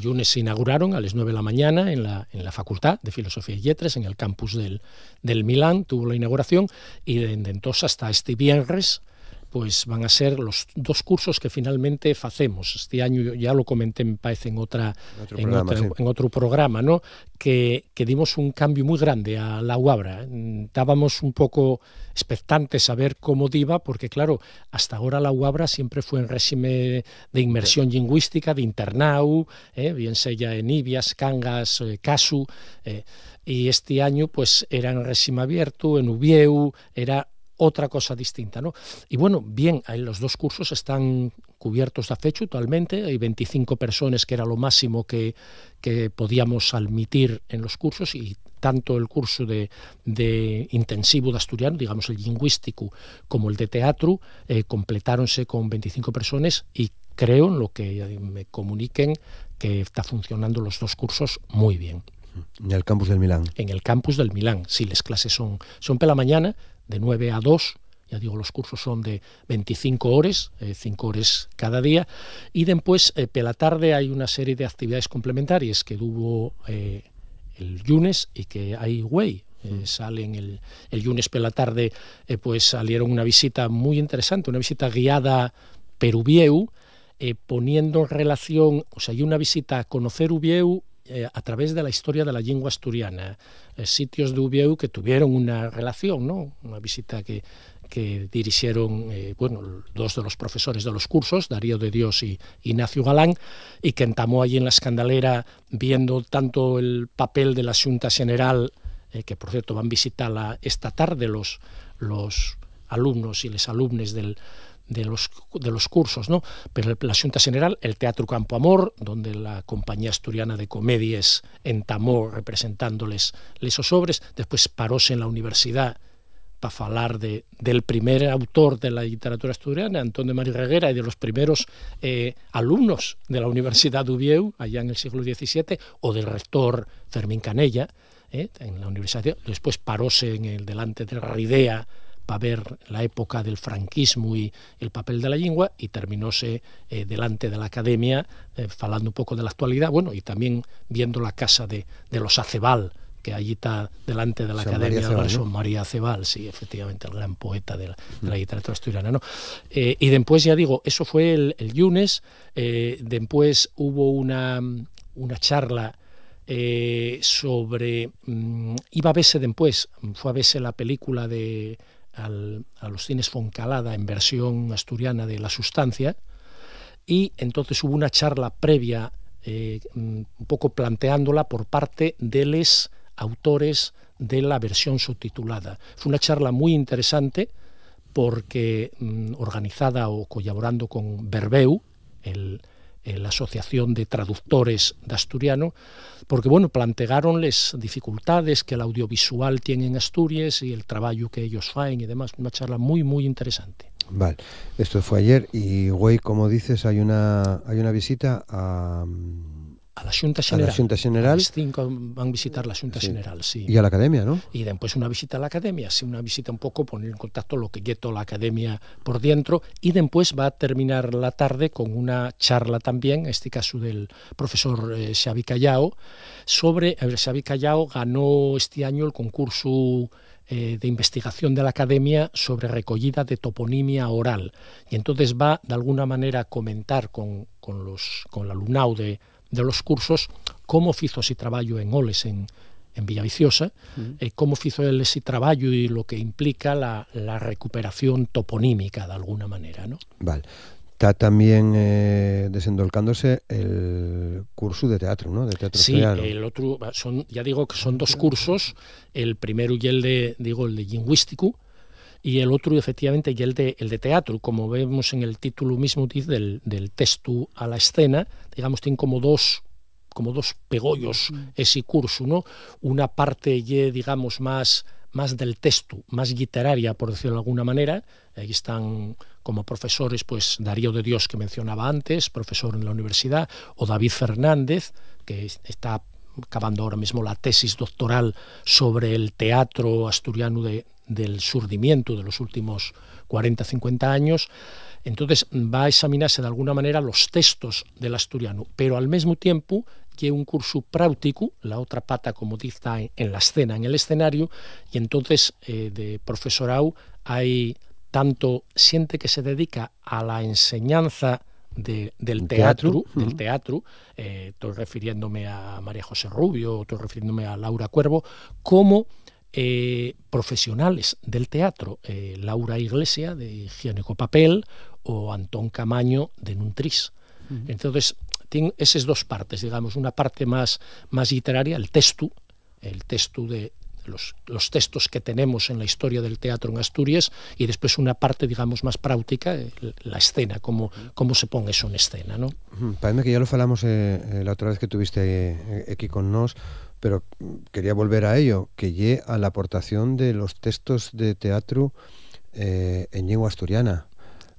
lunes se inauguraron a las 9 de la mañana en la Facultad de Filosofía y Letras, en el campus del Milán, tuvo la inauguración, y desde entonces hasta este viernes pues van a ser los 2 cursos que finalmente hacemos. Este año, ya lo comenté, me parece, en otro programa, ¿no? Que dimos un cambio muy grande a la UABRA. Estábamos un poco expectantes a ver cómo iba, porque claro, hasta ahora la UABRA siempre fue en régimen de inmersión lingüística, de internau, bien sea en Ibias, Cangas, Casu, y este año pues era en régimen abierto, en Ubieu, era otra cosa distinta, ¿no? Y bueno, bien, los 2 cursos están cubiertos de fecha actualmente, hay 25 personas que era lo máximo que podíamos admitir en los cursos, y tanto el curso de intensivo de asturiano, digamos el lingüístico, como el de teatro, completáronse con 25 personas, y creo, en lo que me comuniquen, que está funcionando los 2 cursos muy bien. ¿En el campus del Milán? En el campus del Milán, sí, las clases son por la mañana, de 9 a 2, ya digo, los cursos son de 25 horas, 5 horas cada día, y después, por la tarde, hay una serie de actividades complementarias que hubo el lunes y que hay güey. Salen el lunes por la tarde, pues salieron una visita muy interesante, una visita guiada per Ubieu, poniendo en relación, o sea, hay una visita a conocer Ubieu a través de la historia de la lengua asturiana, sitios de Ubieu que tuvieron una relación, ¿no? Una visita que dirigieron 2 de los profesores de los cursos, Darío de Dios y Ignacio Galán, y que entamó allí en la Escandalera viendo tanto el papel de la Xunta General, que por cierto van a visitarla esta tarde los alumnos y les alumnes de los cursos, ¿no? Pero la Xunta General, el Teatro Campo Amor, donde la Compañía Asturiana de Comedias entamó representándoles esos obres, después paróse en la universidad para hablar del primer autor de la literatura asturiana, Antón de María Reguera, y de los primeros alumnos de la Universidad de Ubieu, allá en el siglo XVII, o del rector Fermín Canella, en la universidad. Después paróse delante de Ridea para ver la época del franquismo y el papel de la lengua, y terminóse delante de la academia, hablando un poco de la actualidad, bueno, y también viendo la casa de los Acebal, que allí está delante de la academia, María Acebal, sí, efectivamente, el gran poeta de la literatura asturiana, ¿no? Y después, ya digo, eso fue el lunes, después hubo una charla sobre, iba a verse después, fue a verse la película a los cines Foncalada en versión asturiana de La Sustancia, y entonces hubo una charla previa un poco planteándola por parte de los autores de la versión subtitulada. Fue una charla muy interesante porque organizada o colaborando con Verbeu, la Asociación de Traductores de Asturiano, porque bueno, plantearon las dificultades que el audiovisual tiene en Asturias y el trabajo que ellos hacen y demás. Una charla muy, muy interesante. Vale, esto fue ayer y, güey, como dices, hay una visita a la Xunta General. A la Xunta General. A las 5 van a visitar la Xunta General, sí. Y a la academia, ¿no? Y después una visita a la academia, sí, una visita un poco, poner en contacto lo que lleva la academia por dentro, y después va a terminar la tarde con una charla también, en este caso del profesor Xavi Callao, sobre, Xavi Callao ganó este año el concurso de investigación de la academia sobre recollida de toponimia oral, y entonces va de alguna manera a comentar con el alumnado de los cursos como fizo ese traballo en Oles, en Villaviciosa, como fizo el ese traballo y lo que implica la recuperación toponímica de alguna manera, ¿no? Vale. Está también desendolcándose el curso de teatro, ¿no? De teatro asturiano. Sí, el otro, ya digo que son 2 cursos, el primero y el de lingüístico, y el otro efectivamente y el de teatro, como vemos en el título mismo del texto a la escena, digamos, tiene como dos pegollos ese curso, ¿no? Una parte, digamos, más del texto, más literaria, por decirlo de alguna manera. Ahí están como profesores, pues Darío de Dios, que mencionaba antes, profesor en la universidad, o David Fernández, que está acabando ahora mismo la tesis doctoral sobre el teatro asturiano del surdimiento de los últimos 40-50 años. Entonces va a examinarse de alguna manera los textos del asturiano, pero al mismo tiempo que un curso práctico, la otra pata, como dice, está en la escena, en el escenario, y entonces de profesorado hay tanto gente que se dedica a la enseñanza del teatro, estoy refiriéndome a María José Rubio, estoy refiriéndome a Laura Cuervo, como profesionales del teatro, Laura Iglesia de Higiénico Papel o Antón Camaño de Nuntris. Entonces, tiene esas 2 partes, digamos, una parte más literaria, el texto de los textos que tenemos en la historia del teatro en Asturias, y después una parte, digamos, más práctica, la escena, cómo se pone eso en escena, ¿no? Parece que ya lo falamos la otra vez que tuviste aquí con nos, pero quería volver a ello, que llegue a la aportación de los textos de teatro en lengua asturiana,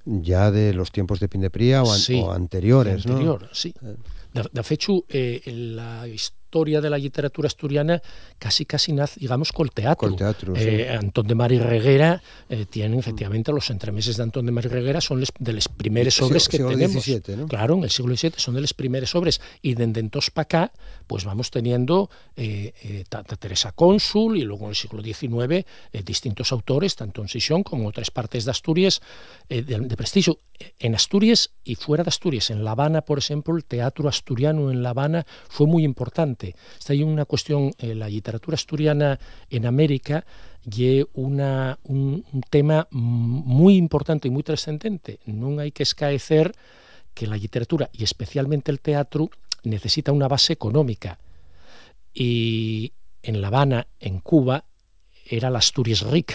ya de los tiempos de Pindepría o anteriores, ¿no? Anterior, sí. De hecho, la historia de la literatura asturiana casi nace, digamos, con el teatro. Sí. Antón de Mari Reguera tiene efectivamente los entremeses de Antón de Mari Reguera, son de las primeras obras que tenemos. XVII, ¿no? Claro, en el siglo XVII son de las primeras obras, y desde entonces para acá pues vamos teniendo Teresa Cónsul, y luego en el siglo XIX distintos autores, tanto en Sisión como en otras partes de Asturias, de prestigio. En Asturias y fuera de Asturias, en La Habana, por ejemplo, el teatro asturiano en La Habana fue muy importante. Está ahí una cuestión, la literatura asturiana en América y un tema muy importante y muy trascendente. No hay que escaecer que la literatura, y especialmente el teatro, necesita una base económica. Y en La Habana, en Cuba, era la Asturias rica.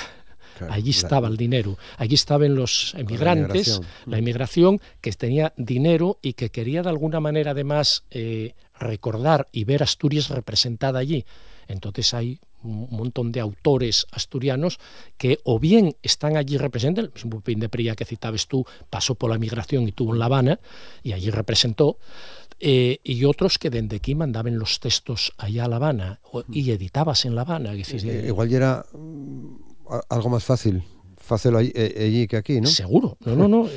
Claro, allí estaba el dinero, allí estaban los emigrantes, la inmigración que tenía dinero y que quería de alguna manera además recordar y ver Asturias representada allí. Entonces hay un montón de autores asturianos que o bien están allí representados, el mismo Pindepría que citabas tú pasó por la migración y tuvo en La Habana y allí representó, y otros que desde aquí mandaban los textos allá a La Habana y editabas en La Habana. Es decir, igual ya era algo más fácil allí que aquí, ¿no? Seguro, no,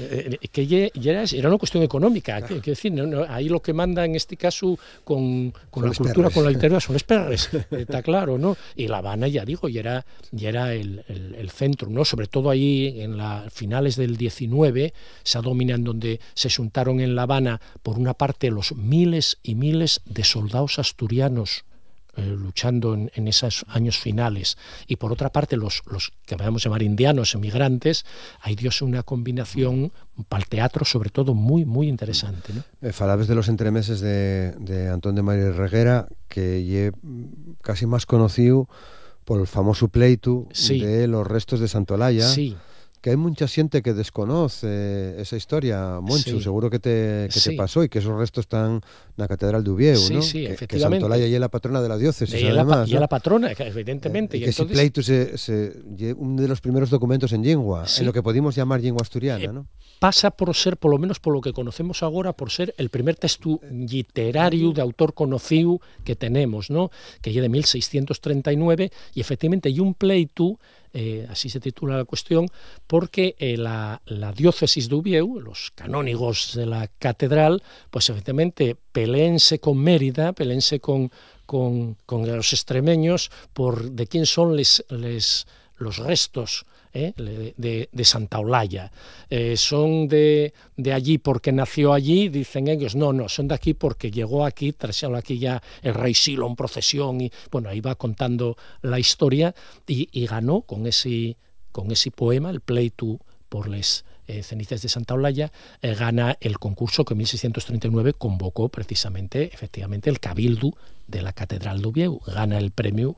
que ya era una cuestión económica, claro. Quiero decir, ahí lo que manda en este caso con la cultura, con la literatura, son los perres, está claro, ¿no? Y La Habana, ya digo, ya era el centro, ¿no? Sobre todo ahí en las finales del 19, esa domina en donde se juntaron en La Habana, por una parte, los miles y miles de soldados asturianos luchando en esos años finales, y por otra parte los que podemos llamar indianos, emigrantes, ahí dio una combinación para el teatro sobre todo muy interesante, ¿no? Falabes de los entremeses de Antón de Mari Reguera, que lle casi más conocido por el famoso pleito de los restos de Santolaya. Sí. Que hay mucha gente que desconoce esa historia, Moncho, seguro que te pasó, y que esos restos están en la Catedral de Uvieu, ¿no? Sí, que efectivamente. Santolaya es la patrona de la diócesis, además, ¿no? La patrona, evidentemente. Y que entonces, ese pleito uno de los primeros documentos en lingua, en lo que podemos llamar lingua asturiana, ¿no? Pasa por ser, por lo menos por lo que conocemos ahora, por ser el primer texto literario de autor conocido que tenemos, ¿no? Que es de 1639, y efectivamente hay un pleito, así se titula la cuestión, porque la diócesis de Uvieu, los canónigos de la catedral, pues efectivamente peléense con Mérida, peléense con los extremeños por de quién son los restos de Santa Olalla. Son de allí porque nació allí, dicen ellos. No, son de aquí porque llegó aquí, trajeron aquí ya el rey Silo en procesión, y bueno, ahí va contando la historia, y ganó con ese poema, el pleito por les cenizas de Santa Olalla, gana el concurso que en 1639 convocó precisamente, efectivamente, el Cabildo de la Catedral de Oviedo. Gana el premio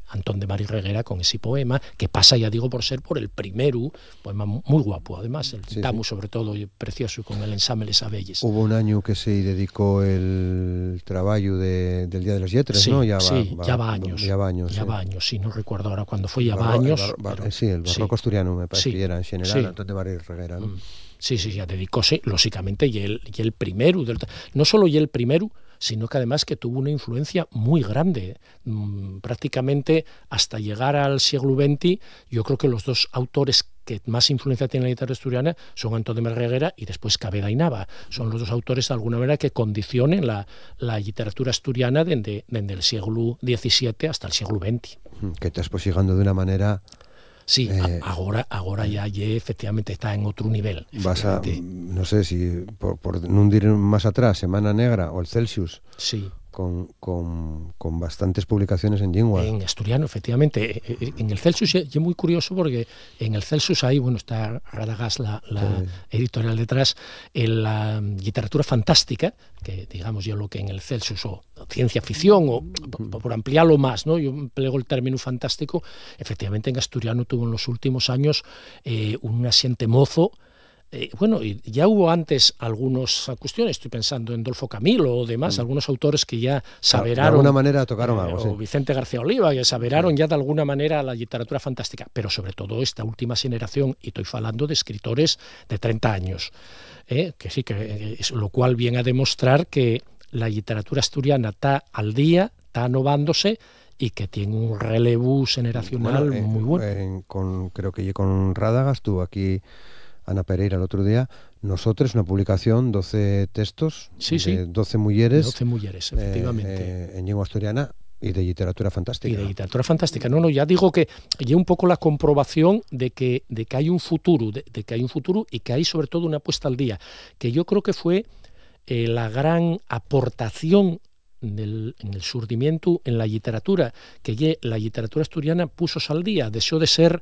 Antón de Mari Reguera con ese poema, que pasa, ya digo, por ser por el primero, poema muy guapo, además, el Tamu, sobre todo, precioso, con el ensame Les Abelles. Hubo un año que se dedicó el trabajo del Día de las Letras, sí, ¿no? Ya va años, sí, no recuerdo ahora cuándo fue, ya va años. Sí, el barroco asturiano, me parece que era en general, Antón de Mari Reguera, ¿no? Sí, ya dedicóse, lógicamente, y el primero, no solo y el primero, sino que además que tuvo una influencia muy grande, prácticamente hasta llegar al siglo XX. Yo creo que los dos autores que más influencia tienen en la literatura asturiana son Antón de Mari Reguera y después Caveda y Nava. Son los dos autores, de alguna manera, que condicionen la literatura asturiana desde el siglo XVII hasta el siglo XX. Que estás llegando de una manera... Sí, ahora ya efectivamente está en otro nivel. Vas a, no sé si, por no ir más atrás, Semana Negra o el Celsius, sí, con bastantes publicaciones en lengua. En asturiano, efectivamente. En el Celsius es muy curioso porque en el Celsius ahí, bueno, está Radagás, la editorial detrás, en la literatura fantástica, que digamos yo lo que en el Celsius, o ciencia ficción, o por ampliarlo más, ¿no? Yo empleo el término fantástico. Efectivamente, en asturiano tuvo en los últimos años un asiente mozo. Bueno, y ya hubo antes algunas cuestiones, estoy pensando en Dolfo Camilo o demás, algunos autores que ya saberaron... De alguna manera tocaron algo, o Vicente García Oliva, que saberaron ya de alguna manera la literatura fantástica, pero sobre todo esta última generación, y estoy hablando de escritores de 30 años, que sí, que es lo cual viene a demostrar que la literatura asturiana está al día, está innovándose, y que tiene un relevo generacional muy bueno. Creo que con Rádagas estuvo aquí Ana Pereira el otro día. Nosotros, una publicación, 12 textos, de 12 mujeres. 12 mujeres, efectivamente. En lengua asturiana y de literatura fantástica. Y de literatura fantástica. No, ya digo que hay un poco la comprobación de que hay un futuro, de que hay un futuro, y que hay sobre todo una puesta al día, que yo creo que fue la gran aportación en el surgimiento en la literatura, que la literatura asturiana puso al día, dejó de ser,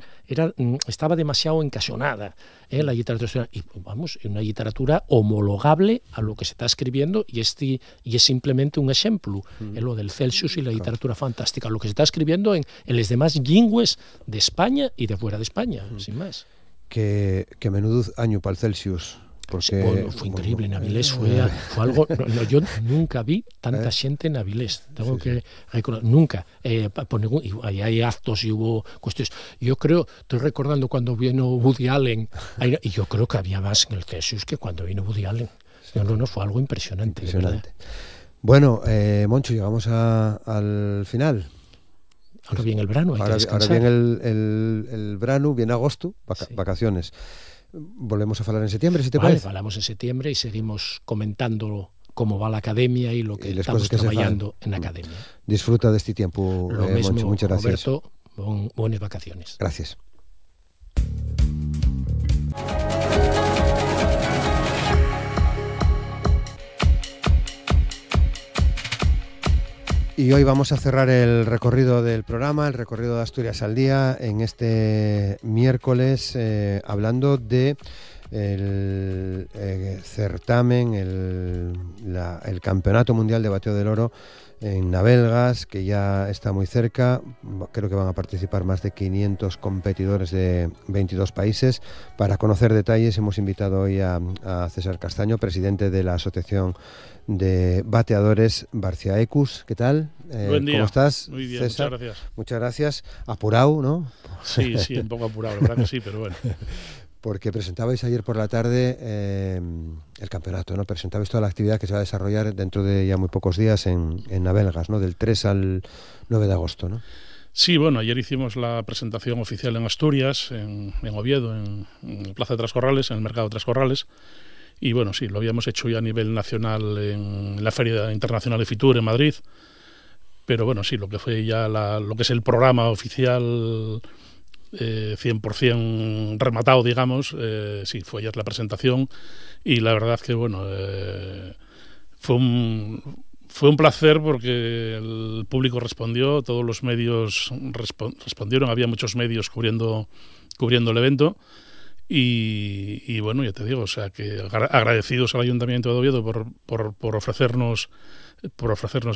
estaba demasiado encasionada, la literatura asturiana, y vamos, una literatura homologable a lo que se está escribiendo, y es simplemente un ejemplo, lo del Celsius y la literatura fantástica, lo que se está escribiendo en las demás lingües de España y de fuera de España, sin más. Que menudo año para el Celsius. Porque, bueno, fue increíble, en Avilés fue algo, yo nunca vi tanta gente en Avilés, tengo que recordar, nunca, hay actos y hubo cuestiones, yo creo, estoy recordando cuando vino Woody Allen, y yo creo que había más en el Celsius que cuando vino Woody Allen, no, fue algo impresionante. Bueno, Moncho, llegamos al final. Ahora viene el verano, ahora viene el verano, viene agosto, vacaciones. Volvemos a hablar en septiembre, si te parece. Hablamos en septiembre y seguimos comentando cómo va la academia y lo que estamos trabajando en la academia. Disfruta de este tiempo, lo mismo, Moncho, muchas gracias. Roberto, buenas vacaciones. Gracias. Y hoy vamos a cerrar el recorrido del programa, el recorrido de Asturias al Día, en este miércoles, hablando de el certamen, el Campeonato Mundial de Bateo del Oro en Navelgas, que ya está muy cerca. Creo que van a participar más de 500 competidores de 22 países. Para conocer detalles hemos invitado hoy a César Castaño, presidente de la Asociación de Bateadores Barciaecus. ¿Qué tal? Buen día. ¿Cómo estás? Muy bien, César? muchas gracias. Muchas gracias. Apurado, ¿no? Sí, un poco apurado, la verdad que sí, pero bueno. Porque presentabais ayer por la tarde el campeonato, ¿no? Presentabais toda la actividad que se va a desarrollar dentro de ya muy pocos días en Navelgas, ¿no? Del 3 al 9 de agosto, ¿no? Sí, bueno, ayer hicimos la presentación oficial en Asturias, en Oviedo, en Plaza de Trascorrales, en el Mercado de Trascorrales. Y bueno, sí, lo habíamos hecho ya a nivel nacional en la Feria Internacional de Fitur en Madrid. Pero bueno, sí, lo que fue ya lo que es el programa oficial 100% rematado, digamos. Sí, fue ayer la presentación y la verdad que, bueno, fue un placer porque el público respondió, todos los medios respondieron, había muchos medios cubriendo el evento. Y bueno, ya te digo, o sea, que agradecidos al Ayuntamiento de Oviedo por ofrecernos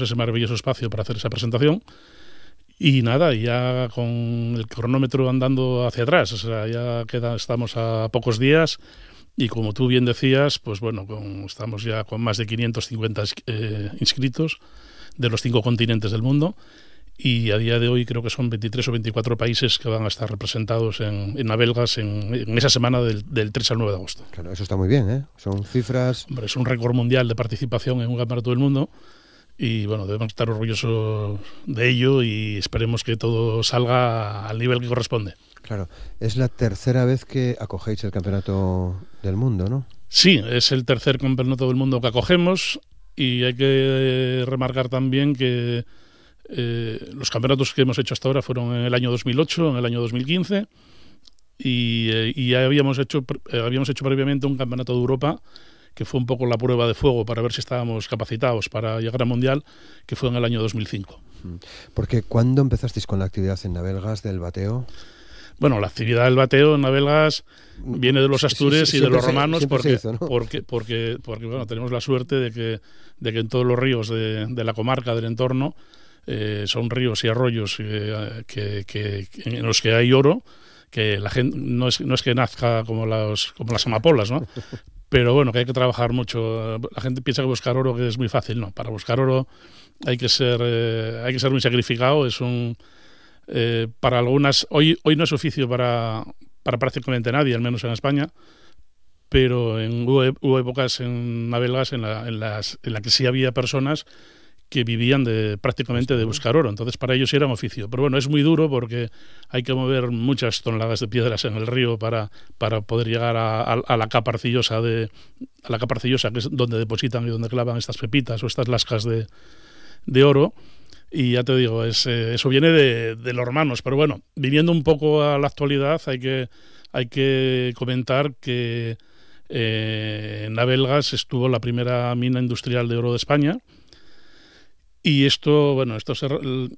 ese maravilloso espacio para hacer esa presentación. Y nada, ya con el cronómetro andando hacia atrás, o sea, estamos a pocos días y como tú bien decías, pues bueno, estamos ya con más de 550 inscritos de los 5 continentes del mundo. Y a día de hoy creo que son 23 o 24 países que van a estar representados en Abelgas en esa semana del 3 al 9 de agosto. Claro, eso está muy bien, ¿eh? Son cifras... Hombre, es un récord mundial de participación en un campeonato del mundo y bueno, debemos estar orgullosos de ello y esperemos que todo salga al nivel que corresponde. Claro, es la tercera vez que acogéis el campeonato del mundo, ¿no? Sí, es el tercer campeonato del mundo que acogemos y hay que remarcar también que los campeonatos que hemos hecho hasta ahora fueron en el año 2008, en el año 2015 y ya habíamos hecho previamente un campeonato de Europa que fue un poco la prueba de fuego para ver si estábamos capacitados para llegar al Mundial, que fue en el año 2005. Porque ¿cuándo empezasteis con la actividad en Navelgas del bateo? Bueno, la actividad del bateo en Navelgas viene de los astures y de los romanos porque bueno, tenemos la suerte de que en todos los ríos de la comarca del entorno son ríos y arroyos en los que hay oro, que la gente no es que nazca como las amapolas, ¿no? Pero bueno, que hay que trabajar mucho. La gente piensa que buscar oro que es muy fácil, no. Para buscar oro hay que ser muy sacrificado. Es para algunas hoy no es oficio para prácticamente nadie, al menos en España. Pero hubo épocas en Navelgas en la que sí había personas que vivían prácticamente de buscar oro, entonces para ellos era un oficio. Pero bueno, es muy duro porque hay que mover muchas toneladas de piedras en el río para poder llegar a la capa arcillosa que es donde depositan y donde clavan estas pepitas o estas lascas de oro. Y ya te digo, eso viene de los romanos. Pero bueno, viniendo un poco a la actualidad, hay que comentar que en Navelgas estuvo la primera mina industrial de oro de España. Y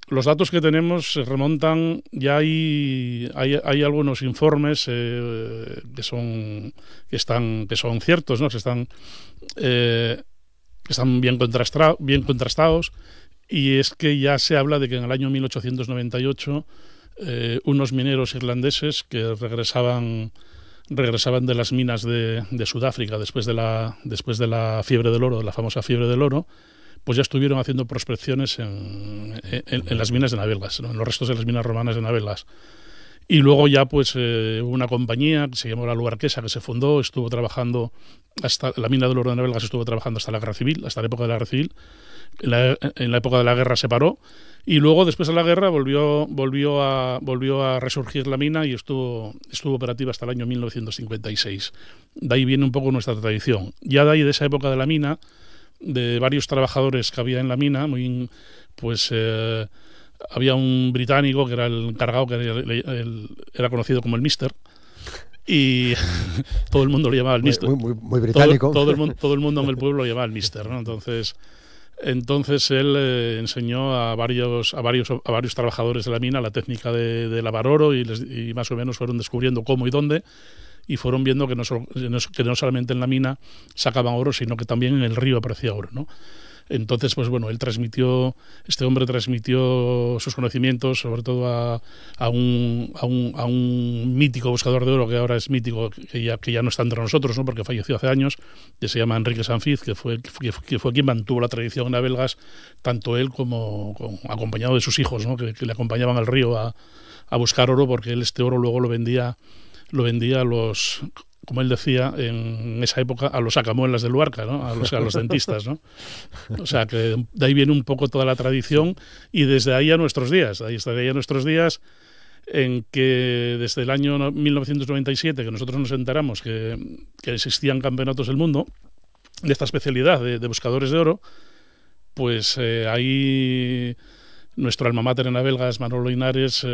los datos que tenemos se remontan, ya hay algunos informes que son ciertos, ¿no? Que están bien contrastados, y es que ya se habla de que en el año 1898 unos mineros irlandeses que regresaban de las minas de Sudáfrica después de la fiebre del oro, la famosa fiebre del oro, pues ya estuvieron haciendo prospecciones en las minas de Navelgas, ¿no? En los restos de las minas romanas de Navelgas. Y luego ya pues hubo una compañía que se llamó La Luarquesa, que se fundó, estuvo trabajando la mina del oro de Navelgas estuvo trabajando hasta la guerra civil, hasta la época de la guerra civil. En la época de la guerra se paró y luego después de la guerra volvió a resurgir la mina y estuvo operativa hasta el año 1956. De ahí viene un poco nuestra tradición. Ya de ahí, de esa época de la mina, de varios trabajadores que había en la mina, había un británico que era el encargado, que era conocido como el Mister, y todo el mundo lo llamaba el Mister. Muy británico. Todo el mundo en el pueblo lo llamaba el Mister, ¿no? Entonces él enseñó a varios trabajadores de la mina la técnica de lavar oro y más o menos fueron descubriendo cómo y dónde, y fueron viendo que no solamente en la mina sacaban oro, sino que también en el río aparecía oro, ¿no? Entonces, pues bueno, este hombre transmitió sus conocimientos, sobre todo a un mítico buscador de oro, que ahora es mítico, que ya no está entre nosotros, ¿no? Porque falleció hace años, que se llama Enrique Sanfiz, que fue quien mantuvo la tradición en Navelgas, tanto él como acompañado de sus hijos, ¿no? que le acompañaban al río a buscar oro, porque él este oro luego lo vendía a los, como él decía en esa época, a los sacamuelas de Luarca, ¿no? a los dentistas, ¿no? O sea, que de ahí viene un poco toda la tradición, y desde ahí a nuestros días, en que desde el año 1997, que nosotros nos enteramos que existían campeonatos del mundo de esta especialidad de buscadores de oro, pues ahí nuestro alma mater en Navelgas, Manolo Linares,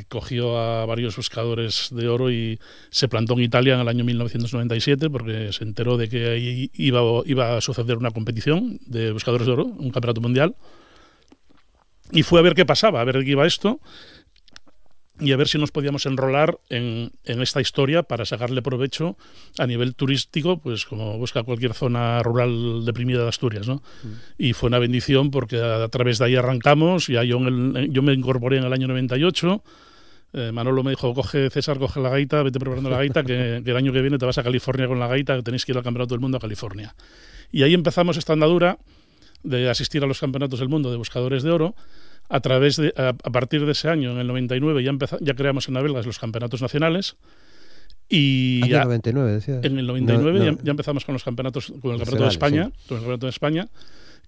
cogió a varios buscadores de oro y se plantó en Italia en el año 1997 porque se enteró de que ahí iba a suceder una competición de buscadores de oro, un campeonato mundial, y fue a ver qué pasaba, a ver de qué iba esto y a ver si nos podíamos enrolar en esta historia para sacarle provecho a nivel turístico, pues como busca cualquier zona rural deprimida de Asturias, ¿no? Y fue una bendición porque a través de ahí arrancamos, ya yo me incorporé en el año 98, Manolo me dijo, César, coge la gaita, vete preparando la gaita, que el año que viene te vas a California con la gaita, que tenéis que ir al Campeonato del Mundo a California. Y ahí empezamos esta andadura de asistir a los Campeonatos del Mundo de Buscadores de Oro. A partir de ese año, en el 99, ya creamos en Navelgas los campeonatos nacionales. Y en el 99, decía. En el 99 ya empezamos con los campeonatos, con el Campeonato de España, sí. Con el Campeonato de España,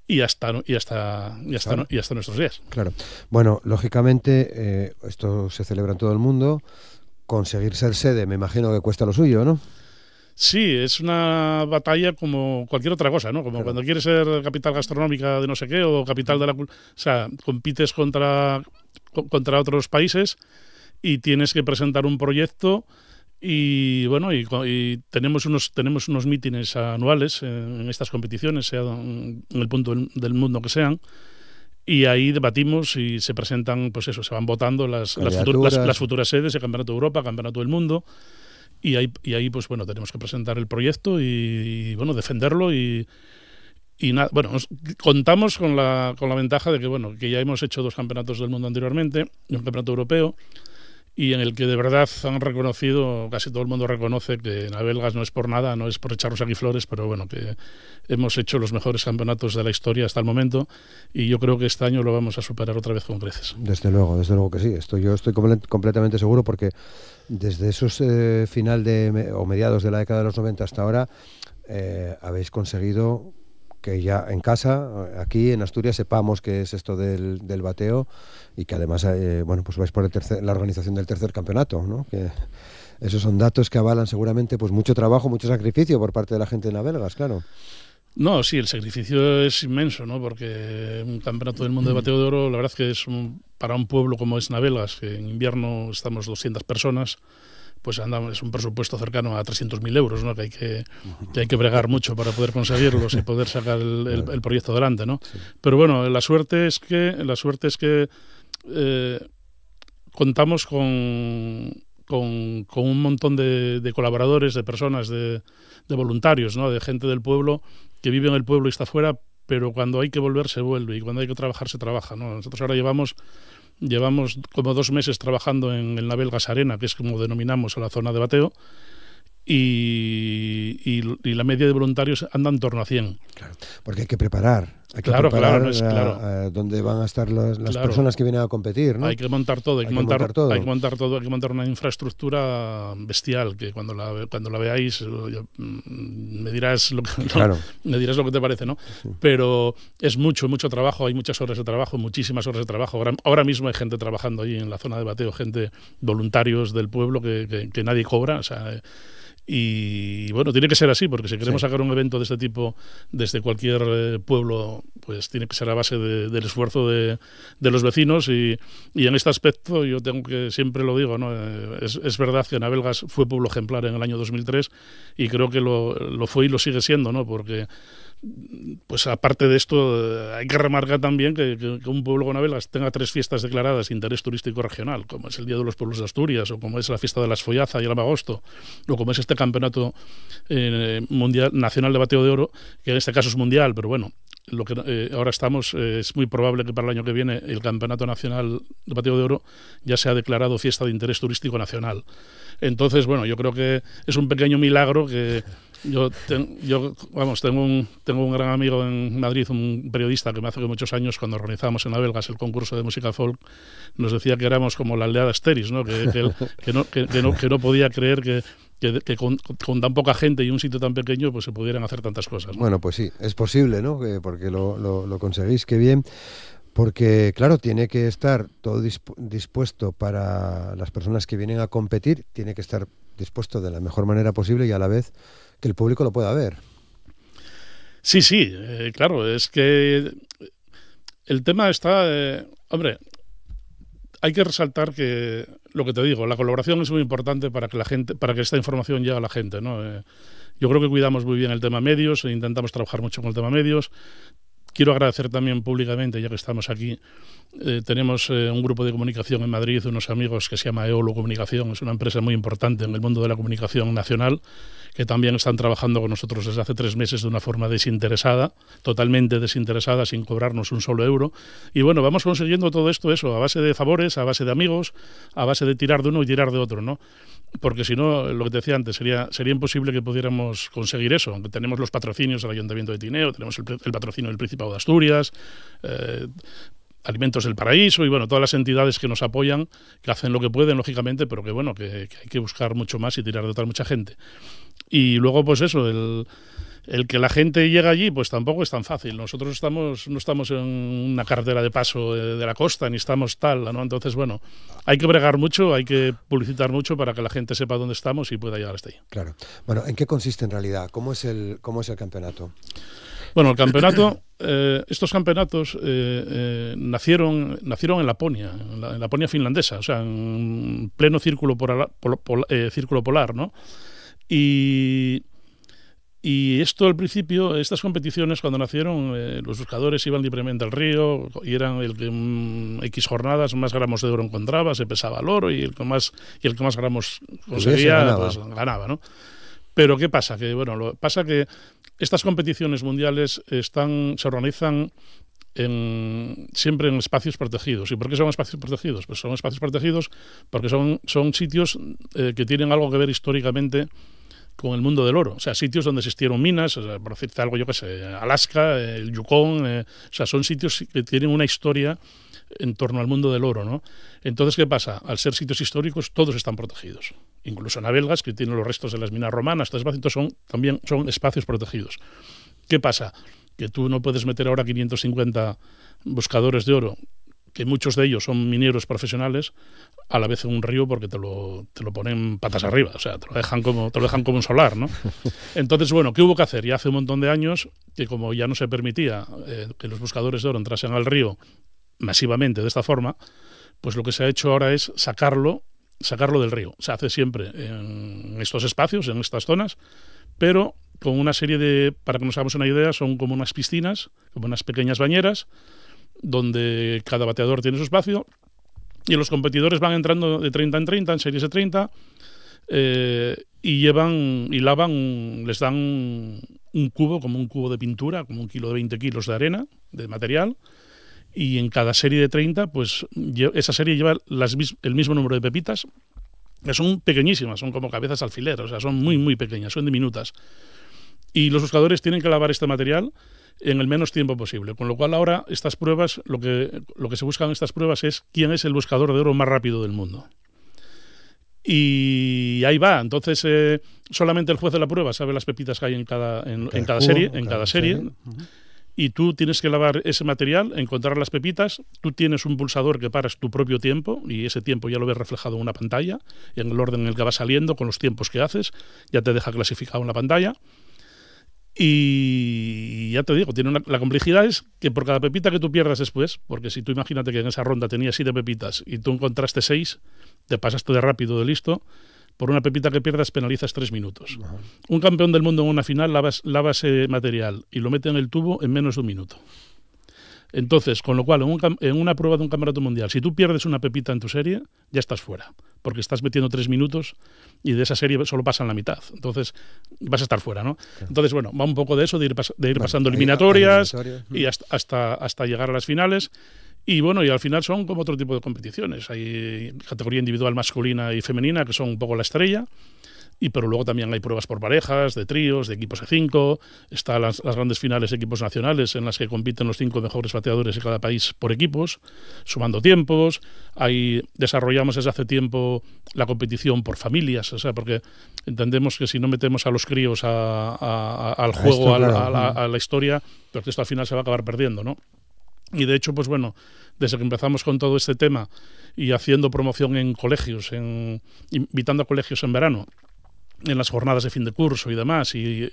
y hasta nuestros días. Claro. Bueno, lógicamente, esto se celebra en todo el mundo. Conseguir ser sede, me imagino que cuesta lo suyo, ¿no? Sí, es una batalla como cualquier otra cosa, ¿no? Como cuando quieres ser capital gastronómica de no sé qué o capital de la cultura. O sea, compites contra otros países y tienes que presentar un proyecto y bueno, y tenemos unos mítines anuales en estas competiciones, sea en el punto del mundo que sean. Y ahí debatimos y se presentan, pues eso, se van votando las futuras sedes de Campeonato de Europa, Campeonato del Mundo. Y ahí pues bueno, tenemos que presentar el proyecto y bueno, defenderlo y bueno, contamos con la ventaja de que bueno, que ya hemos hecho 2 campeonatos del mundo anteriormente y un campeonato europeo, y en el que de verdad han reconocido, casi todo el mundo reconoce que Navelgas no es por nada, no es por echarnos aquí flores, pero bueno, que hemos hecho los mejores campeonatos de la historia hasta el momento y yo creo que este año lo vamos a superar otra vez con creces. Desde luego que sí. Yo estoy completamente seguro porque desde esos final o mediados de la década de los 90 hasta ahora habéis conseguido que ya en casa, aquí en Asturias, sepamos qué es esto del bateo y que además, bueno, pues vais por la organización del tercer campeonato, ¿no? Que esos son datos que avalan seguramente pues mucho trabajo, mucho sacrificio por parte de la gente de Navelgas, claro. No, sí, el sacrificio es inmenso, ¿no? Porque un campeonato del mundo de bateo de oro, la verdad es que es para un pueblo como es Navelgas, que en invierno estamos 200 personas, pues es un presupuesto cercano a 300.000 euros, ¿no? Que hay que bregar mucho para poder conseguirlos y poder sacar el proyecto adelante, ¿no? Sí. Pero bueno, la suerte es que contamos con un montón de colaboradores, de personas, de voluntarios, ¿no? De gente del pueblo que vive en el pueblo y está fuera, pero cuando hay que volver se vuelve y cuando hay que trabajar se trabaja, ¿no? Nosotros ahora llevamos como 2 meses trabajando en el Navelgas Arena, que es como denominamos a la zona de bateo, y la media de voluntarios anda en torno a 100. Claro, porque hay que preparar. Claro. Dónde van a estar las personas que vienen a competir, ¿no? Hay que montar todo, hay que montar una infraestructura bestial que cuando la veáis me dirás lo que te parece, ¿no? Sí. Pero es mucho trabajo, hay muchas horas de trabajo, muchísimas horas de trabajo. Ahora mismo hay gente trabajando ahí en la zona de bateo, gente voluntarios del pueblo que nadie cobra, o sea, y bueno, tiene que ser así, porque si queremos sacar un evento de este tipo desde cualquier pueblo, pues tiene que ser a base del esfuerzo de los vecinos y en este aspecto yo siempre lo digo, ¿no? Es verdad que Navelgas fue pueblo ejemplar en el año 2003 y creo que lo fue y lo sigue siendo, ¿no? Porque pues aparte de esto hay que remarcar también que un pueblo como Navelgas tenga 3 fiestas declaradas de interés turístico regional, como es el Día de los Pueblos de Asturias, o como es la fiesta de las Follaza y el Abagosto, o como es este campeonato mundial nacional de bateo de oro, que en este caso es mundial, pero bueno, lo que ahora estamos, es muy probable que para el año que viene el campeonato nacional de bateo de oro ya sea declarado fiesta de interés turístico nacional. Entonces, bueno, yo creo que es un pequeño milagro que yo tengo un gran amigo en Madrid, un periodista que me hace muchos años, cuando organizábamos en Navelgas el concurso de música folk, nos decía que éramos como la aldea de Asteris, ¿no? Que no podía creer que con tan poca gente y un sitio tan pequeño pues se pudieran hacer tantas cosas, ¿no? Bueno, pues sí, es posible, ¿no? Porque lo conseguís, qué bien. Porque, claro, tiene que estar todo dispuesto para las personas que vienen a competir, tiene que estar dispuesto de la mejor manera posible y a la vez que el público lo pueda ver. Sí, claro, es que el tema está... Hombre, hay que resaltar que, lo que te digo, la colaboración es muy importante para que esta información llegue a la gente, ¿no? Yo creo que cuidamos muy bien el tema medios, e intentamos trabajar mucho con el tema medios. Quiero agradecer también públicamente, ya que estamos aquí, tenemos un grupo de comunicación en Madrid, unos amigos que se llama Eolo Comunicación, es una empresa muy importante en el mundo de la comunicación nacional, que también están trabajando con nosotros desde hace 3 meses de una forma desinteresada, totalmente desinteresada, sin cobrarnos un solo euro. Y bueno, vamos consiguiendo todo esto, a base de favores, a base de amigos, a base de tirar de uno y tirar de otro, ¿no? Porque si no, lo que te decía antes, sería imposible que pudiéramos conseguir eso. Aunque tenemos los patrocinios del Ayuntamiento de Tineo, tenemos el patrocinio del Principado de Asturias, Alimentos del Paraíso y bueno, todas las entidades que nos apoyan, que hacen lo que pueden, lógicamente, pero que bueno, que hay que buscar mucho más y tirar de otra mucha gente. Y luego, pues eso, el que la gente llegue allí, pues tampoco es tan fácil. Nosotros no estamos en una carretera de paso de la costa, ni estamos tal, ¿no? Entonces, bueno, hay que bregar mucho, hay que publicitar mucho para que la gente sepa dónde estamos y pueda llegar hasta ahí. Claro. Bueno, ¿en qué consiste en realidad? ¿Cómo es el campeonato? Bueno, el campeonato, estos campeonatos nacieron en Laponia, en Laponia finlandesa, o sea, en pleno círculo polar, ¿no? Y esto al principio, estas competiciones cuando nacieron, los buscadores iban libremente al río y eran el que X jornadas más gramos de oro encontraba, se pesaba el oro y el que más gramos conseguía, pues ganaba, ¿no? Pero ¿qué pasa? Que bueno, pasa que estas competiciones mundiales se organizan siempre en espacios protegidos. ¿Y por qué son espacios protegidos? Pues son espacios protegidos porque son sitios que tienen algo que ver históricamente con el mundo del oro. O sea, sitios donde existieron minas, o sea, por decirte algo, yo qué sé, Alaska, el Yukon, o sea, son sitios que tienen una historia en torno al mundo del oro, ¿no? Entonces, ¿qué pasa? Al ser sitios históricos, todos están protegidos. Incluso Navelgas, que tiene los restos de las minas romanas, también son espacios protegidos. ¿Qué pasa? Que tú no puedes meter ahora 550 buscadores de oro, que muchos de ellos son mineros profesionales, a la vez en un río porque te lo ponen patas arriba, o sea, te lo dejan como un solar, ¿no? Entonces, bueno, ¿qué hubo que hacer? Ya hace un montón de años que como ya no se permitía que los buscadores de oro entrasen al río masivamente de esta forma, pues lo que se ha hecho ahora es sacarlo del río. Se hace siempre en estos espacios, en estas zonas, pero con una serie para que nos hagamos una idea, son como unas piscinas, como unas pequeñas bañeras, donde cada bateador tiene su espacio y los competidores van entrando de 30 en 30, en series de 30, les dan un cubo, como un cubo de pintura, como 1 kilo de 20 kilos de arena, de material, y en cada serie de 30, pues esa serie lleva el mismo número de pepitas, que son pequeñísimas, son como cabezas alfiler, o sea, son muy, muy pequeñas, son diminutas. Y los buscadores tienen que lavar este material en el menos tiempo posible, con lo cual ahora estas pruebas, lo que se busca en estas pruebas es quién es el buscador de oro más rápido del mundo. Y ahí va, entonces solamente el juez de la prueba sabe las pepitas que hay en cada serie. Uh-huh. Y tú tienes que lavar ese material, encontrar las pepitas, tú tienes un pulsador que paras tu propio tiempo y ese tiempo ya lo ves reflejado en una pantalla, en el orden en el que va saliendo, con los tiempos que haces, ya te deja clasificado en la pantalla. Y ya te digo, la complejidad es que por cada pepita que tú pierdas después, porque si tú imagínate que en esa ronda tenías 7 pepitas y tú encontraste 6, te pasaste de rápido, de listo, por una pepita que pierdas penalizas 3 minutos. Uh-huh. Un campeón del mundo en una final lava ese material y lo mete en el tubo en menos de 1 minuto. Entonces, con lo cual, en una prueba de un campeonato mundial, si tú pierdes una pepita en tu serie, ya estás fuera, porque estás metiendo 3 minutos y de esa serie solo pasan la mitad. Entonces, vas a estar fuera, ¿no? Claro. Entonces, bueno, va un poco de eso, de ir pasando eliminatorias y hasta llegar a las finales. Y bueno, y al final son como otro tipo de competiciones. Hay categoría individual masculina y femenina, que son un poco la estrella. Pero luego también hay pruebas por parejas, de tríos, de equipos de 5, están las grandes finales de equipos nacionales en las que compiten los 5 mejores bateadores de cada país por equipos, sumando tiempos. Desarrollamos desde hace tiempo la competición por familias, o sea, porque entendemos que si no metemos a los críos al juego, a la historia, pues esto al final se va a acabar perdiendo, ¿no? Y de hecho, pues bueno, desde que empezamos con todo este tema y haciendo promoción en colegios, invitando a colegios en verano, en las jornadas de fin de curso y demás, y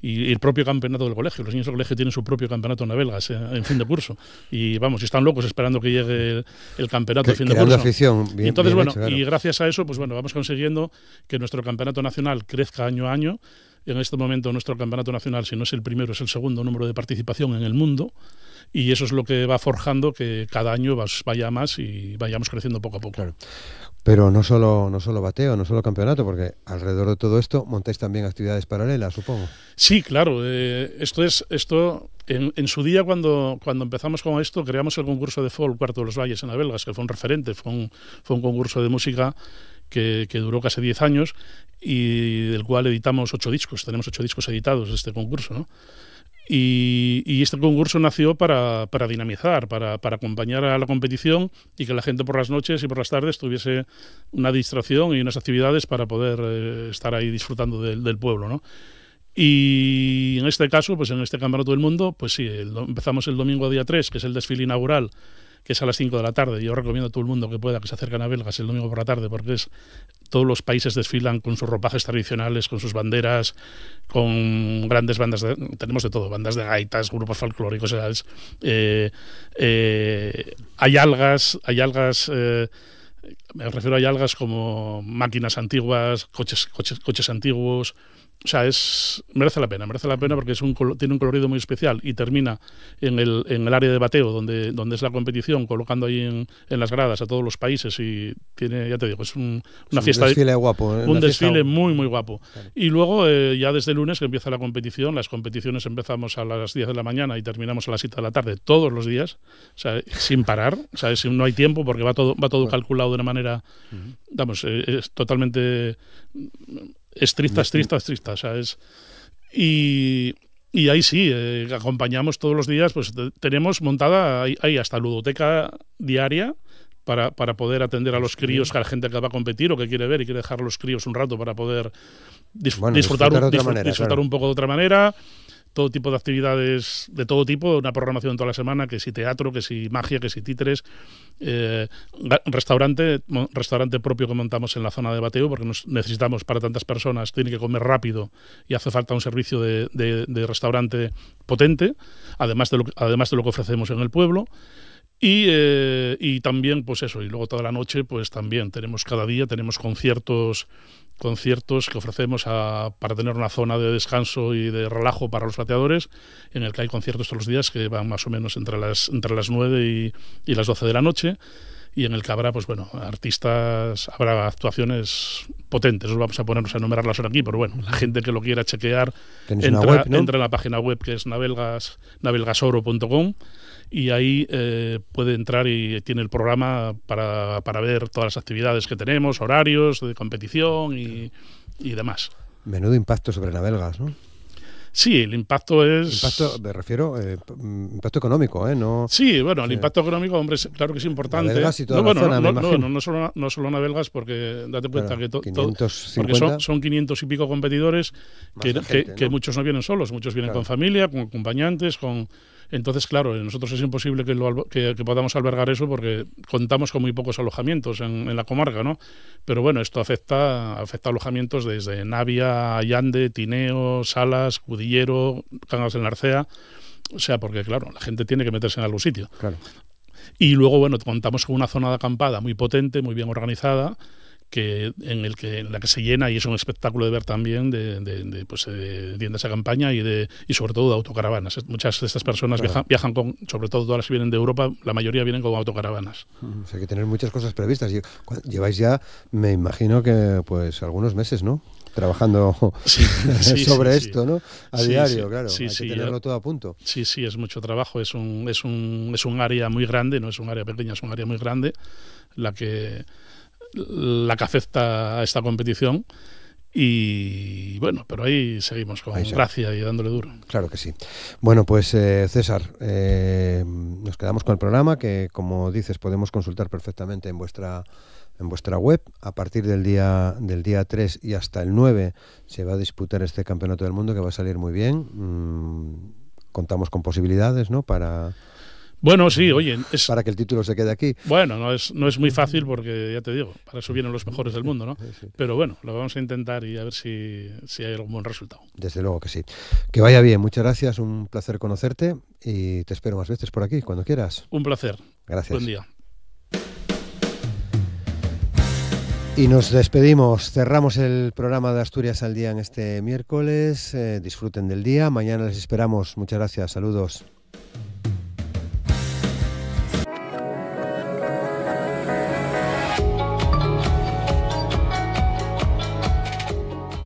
el propio campeonato del colegio. Los niños del colegio tienen su propio campeonato navelgas en fin de curso, y vamos, están locos esperando que llegue el campeonato de fin de curso. Afición, bien, y entonces, bien bueno, hecho, claro. y gracias a eso, pues bueno, vamos consiguiendo que nuestro campeonato nacional crezca año a año. En este momento nuestro campeonato nacional, si no es el primero, es el segundo número de participación en el mundo, y eso es lo que va forjando que cada año vaya más y vayamos creciendo poco a poco. Claro. Pero no solo bateo, no solo campeonato, porque alrededor de todo esto montáis también actividades paralelas, supongo. Sí, claro. Esto en su día, cuando empezamos con esto, creamos el concurso de folk Cuarto de los Valles en Navelgas, que fue un referente, fue un concurso de música que duró casi 10 años y del cual editamos 8 discos. Tenemos 8 discos editados de este concurso, ¿no? Y este concurso nació para dinamizar, para acompañar a la competición y que la gente por las noches y por las tardes tuviese una distracción y unas actividades para poder estar ahí disfrutando del pueblo, ¿no? Y en este caso, pues en este Campeonato del Mundo, pues sí, empezamos el domingo día 3, que es el desfile inaugural, que es a las 5 de la tarde. Yo recomiendo a todo el mundo que pueda que se acerque a Navelgas el domingo por la tarde, porque todos los países desfilan con sus ropajes tradicionales, con sus banderas, con grandes bandas, tenemos de todo, bandas de gaitas, grupos folclóricos, hay algas, me refiero a algas como máquinas antiguas, coches antiguos. O sea, merece la pena porque tiene un colorido muy especial y termina en el área de bateo donde es la competición, colocando ahí en las gradas a todos los países, y tiene, ya te digo, es una fiesta. Un desfile guapo. Un desfile muy, muy guapo. Claro. Y luego, ya desde el lunes que empieza la competición, las competiciones empezamos a las 10 de la mañana y terminamos a las 7 de la tarde todos los días, o sea, sin parar, o sea, no hay tiempo porque va todo calculado de una manera, vamos, es totalmente... estricta, o sea, y ahí sí, acompañamos todos los días, pues tenemos montada ahí hasta ludoteca diaria para poder atender a los críos, a la gente que va a competir o que quiere ver y quiere dejar a los críos un rato para poder disfrutar un poco de otra manera. Todo tipo de actividades de todo tipo, una programación toda la semana, que si teatro, que si magia, que si títeres, restaurante propio que montamos en la zona de bateo, porque necesitamos para tantas personas, tiene que comer rápido y hace falta un servicio de restaurante potente, además de lo que ofrecemos en el pueblo. Y también, pues eso, y luego toda la noche, pues también cada día tenemos conciertos que ofrecemos para tener una zona de descanso y de relajo para los bateadores, en el que hay conciertos todos los días que van más o menos entre las 9 y las 12 de la noche, y en el que habrá, pues bueno, habrá actuaciones potentes. Os vamos a ponernos a enumerarlas ahora aquí, pero bueno, la gente que lo quiera chequear entra en la página web, que es navelgasoro.com, y ahí puede entrar y tiene el programa para ver todas las actividades que tenemos, horarios de competición y demás. Menudo impacto sobre Navelgas, ¿no? Sí, el impacto es... Impacto, me refiero, impacto económico, ¿eh? No, sí, bueno, el impacto económico, hombre, claro que es importante. Navelgas y toda la zona, no solo Navelgas, porque date cuenta que porque son 500 y pico competidores que muchos no vienen solos, muchos vienen con familia, con acompañantes, Entonces, claro, nosotros es imposible que podamos albergar eso porque contamos con muy pocos alojamientos en la comarca, ¿no? Pero bueno, esto afecta a alojamientos desde Navia, Allande, Tineo, Salas, Cudillero, Cangas del Narcea. O sea, porque claro, la gente tiene que meterse en algún sitio. Claro. Y luego, bueno, contamos con una zona de acampada muy potente, muy bien organizada, en la que se llena, y es un espectáculo de ver también de tiendas de campaña y sobre todo de autocaravanas. Muchas de estas personas viajan sobre todo todas las que vienen de Europa, la mayoría vienen con autocaravanas. O sea, hay que tener muchas cosas previstas. Lleváis ya, me imagino que pues algunos meses, ¿no? Trabajando sobre esto, ¿no? A diario, claro. Hay que tenerlo todo a punto. Sí, es mucho trabajo. Es un área muy grande, no es un área pequeña, es un área muy grande la que afecta a esta competición, y bueno, pero ahí seguimos con gracia y dándole duro. Claro que sí. Bueno, pues César, nos quedamos con el programa, que como dices podemos consultar perfectamente en vuestra web. A partir del día 3 y hasta el 9 se va a disputar este Campeonato del Mundo, que va a salir muy bien. Contamos con posibilidades, ¿no? Bueno, sí, oye, es... Para que el título se quede aquí. Bueno, no es muy fácil porque, ya te digo, para eso vienen los mejores del mundo, ¿no? Sí. Pero bueno, lo vamos a intentar y a ver si hay algún buen resultado. Desde luego que sí. Que vaya bien, muchas gracias, un placer conocerte y te espero más veces por aquí, cuando quieras. Un placer. Gracias. Buen día. Y nos despedimos, cerramos el programa de Asturias al Día en este miércoles. Disfruten del día, mañana les esperamos. Muchas gracias, saludos.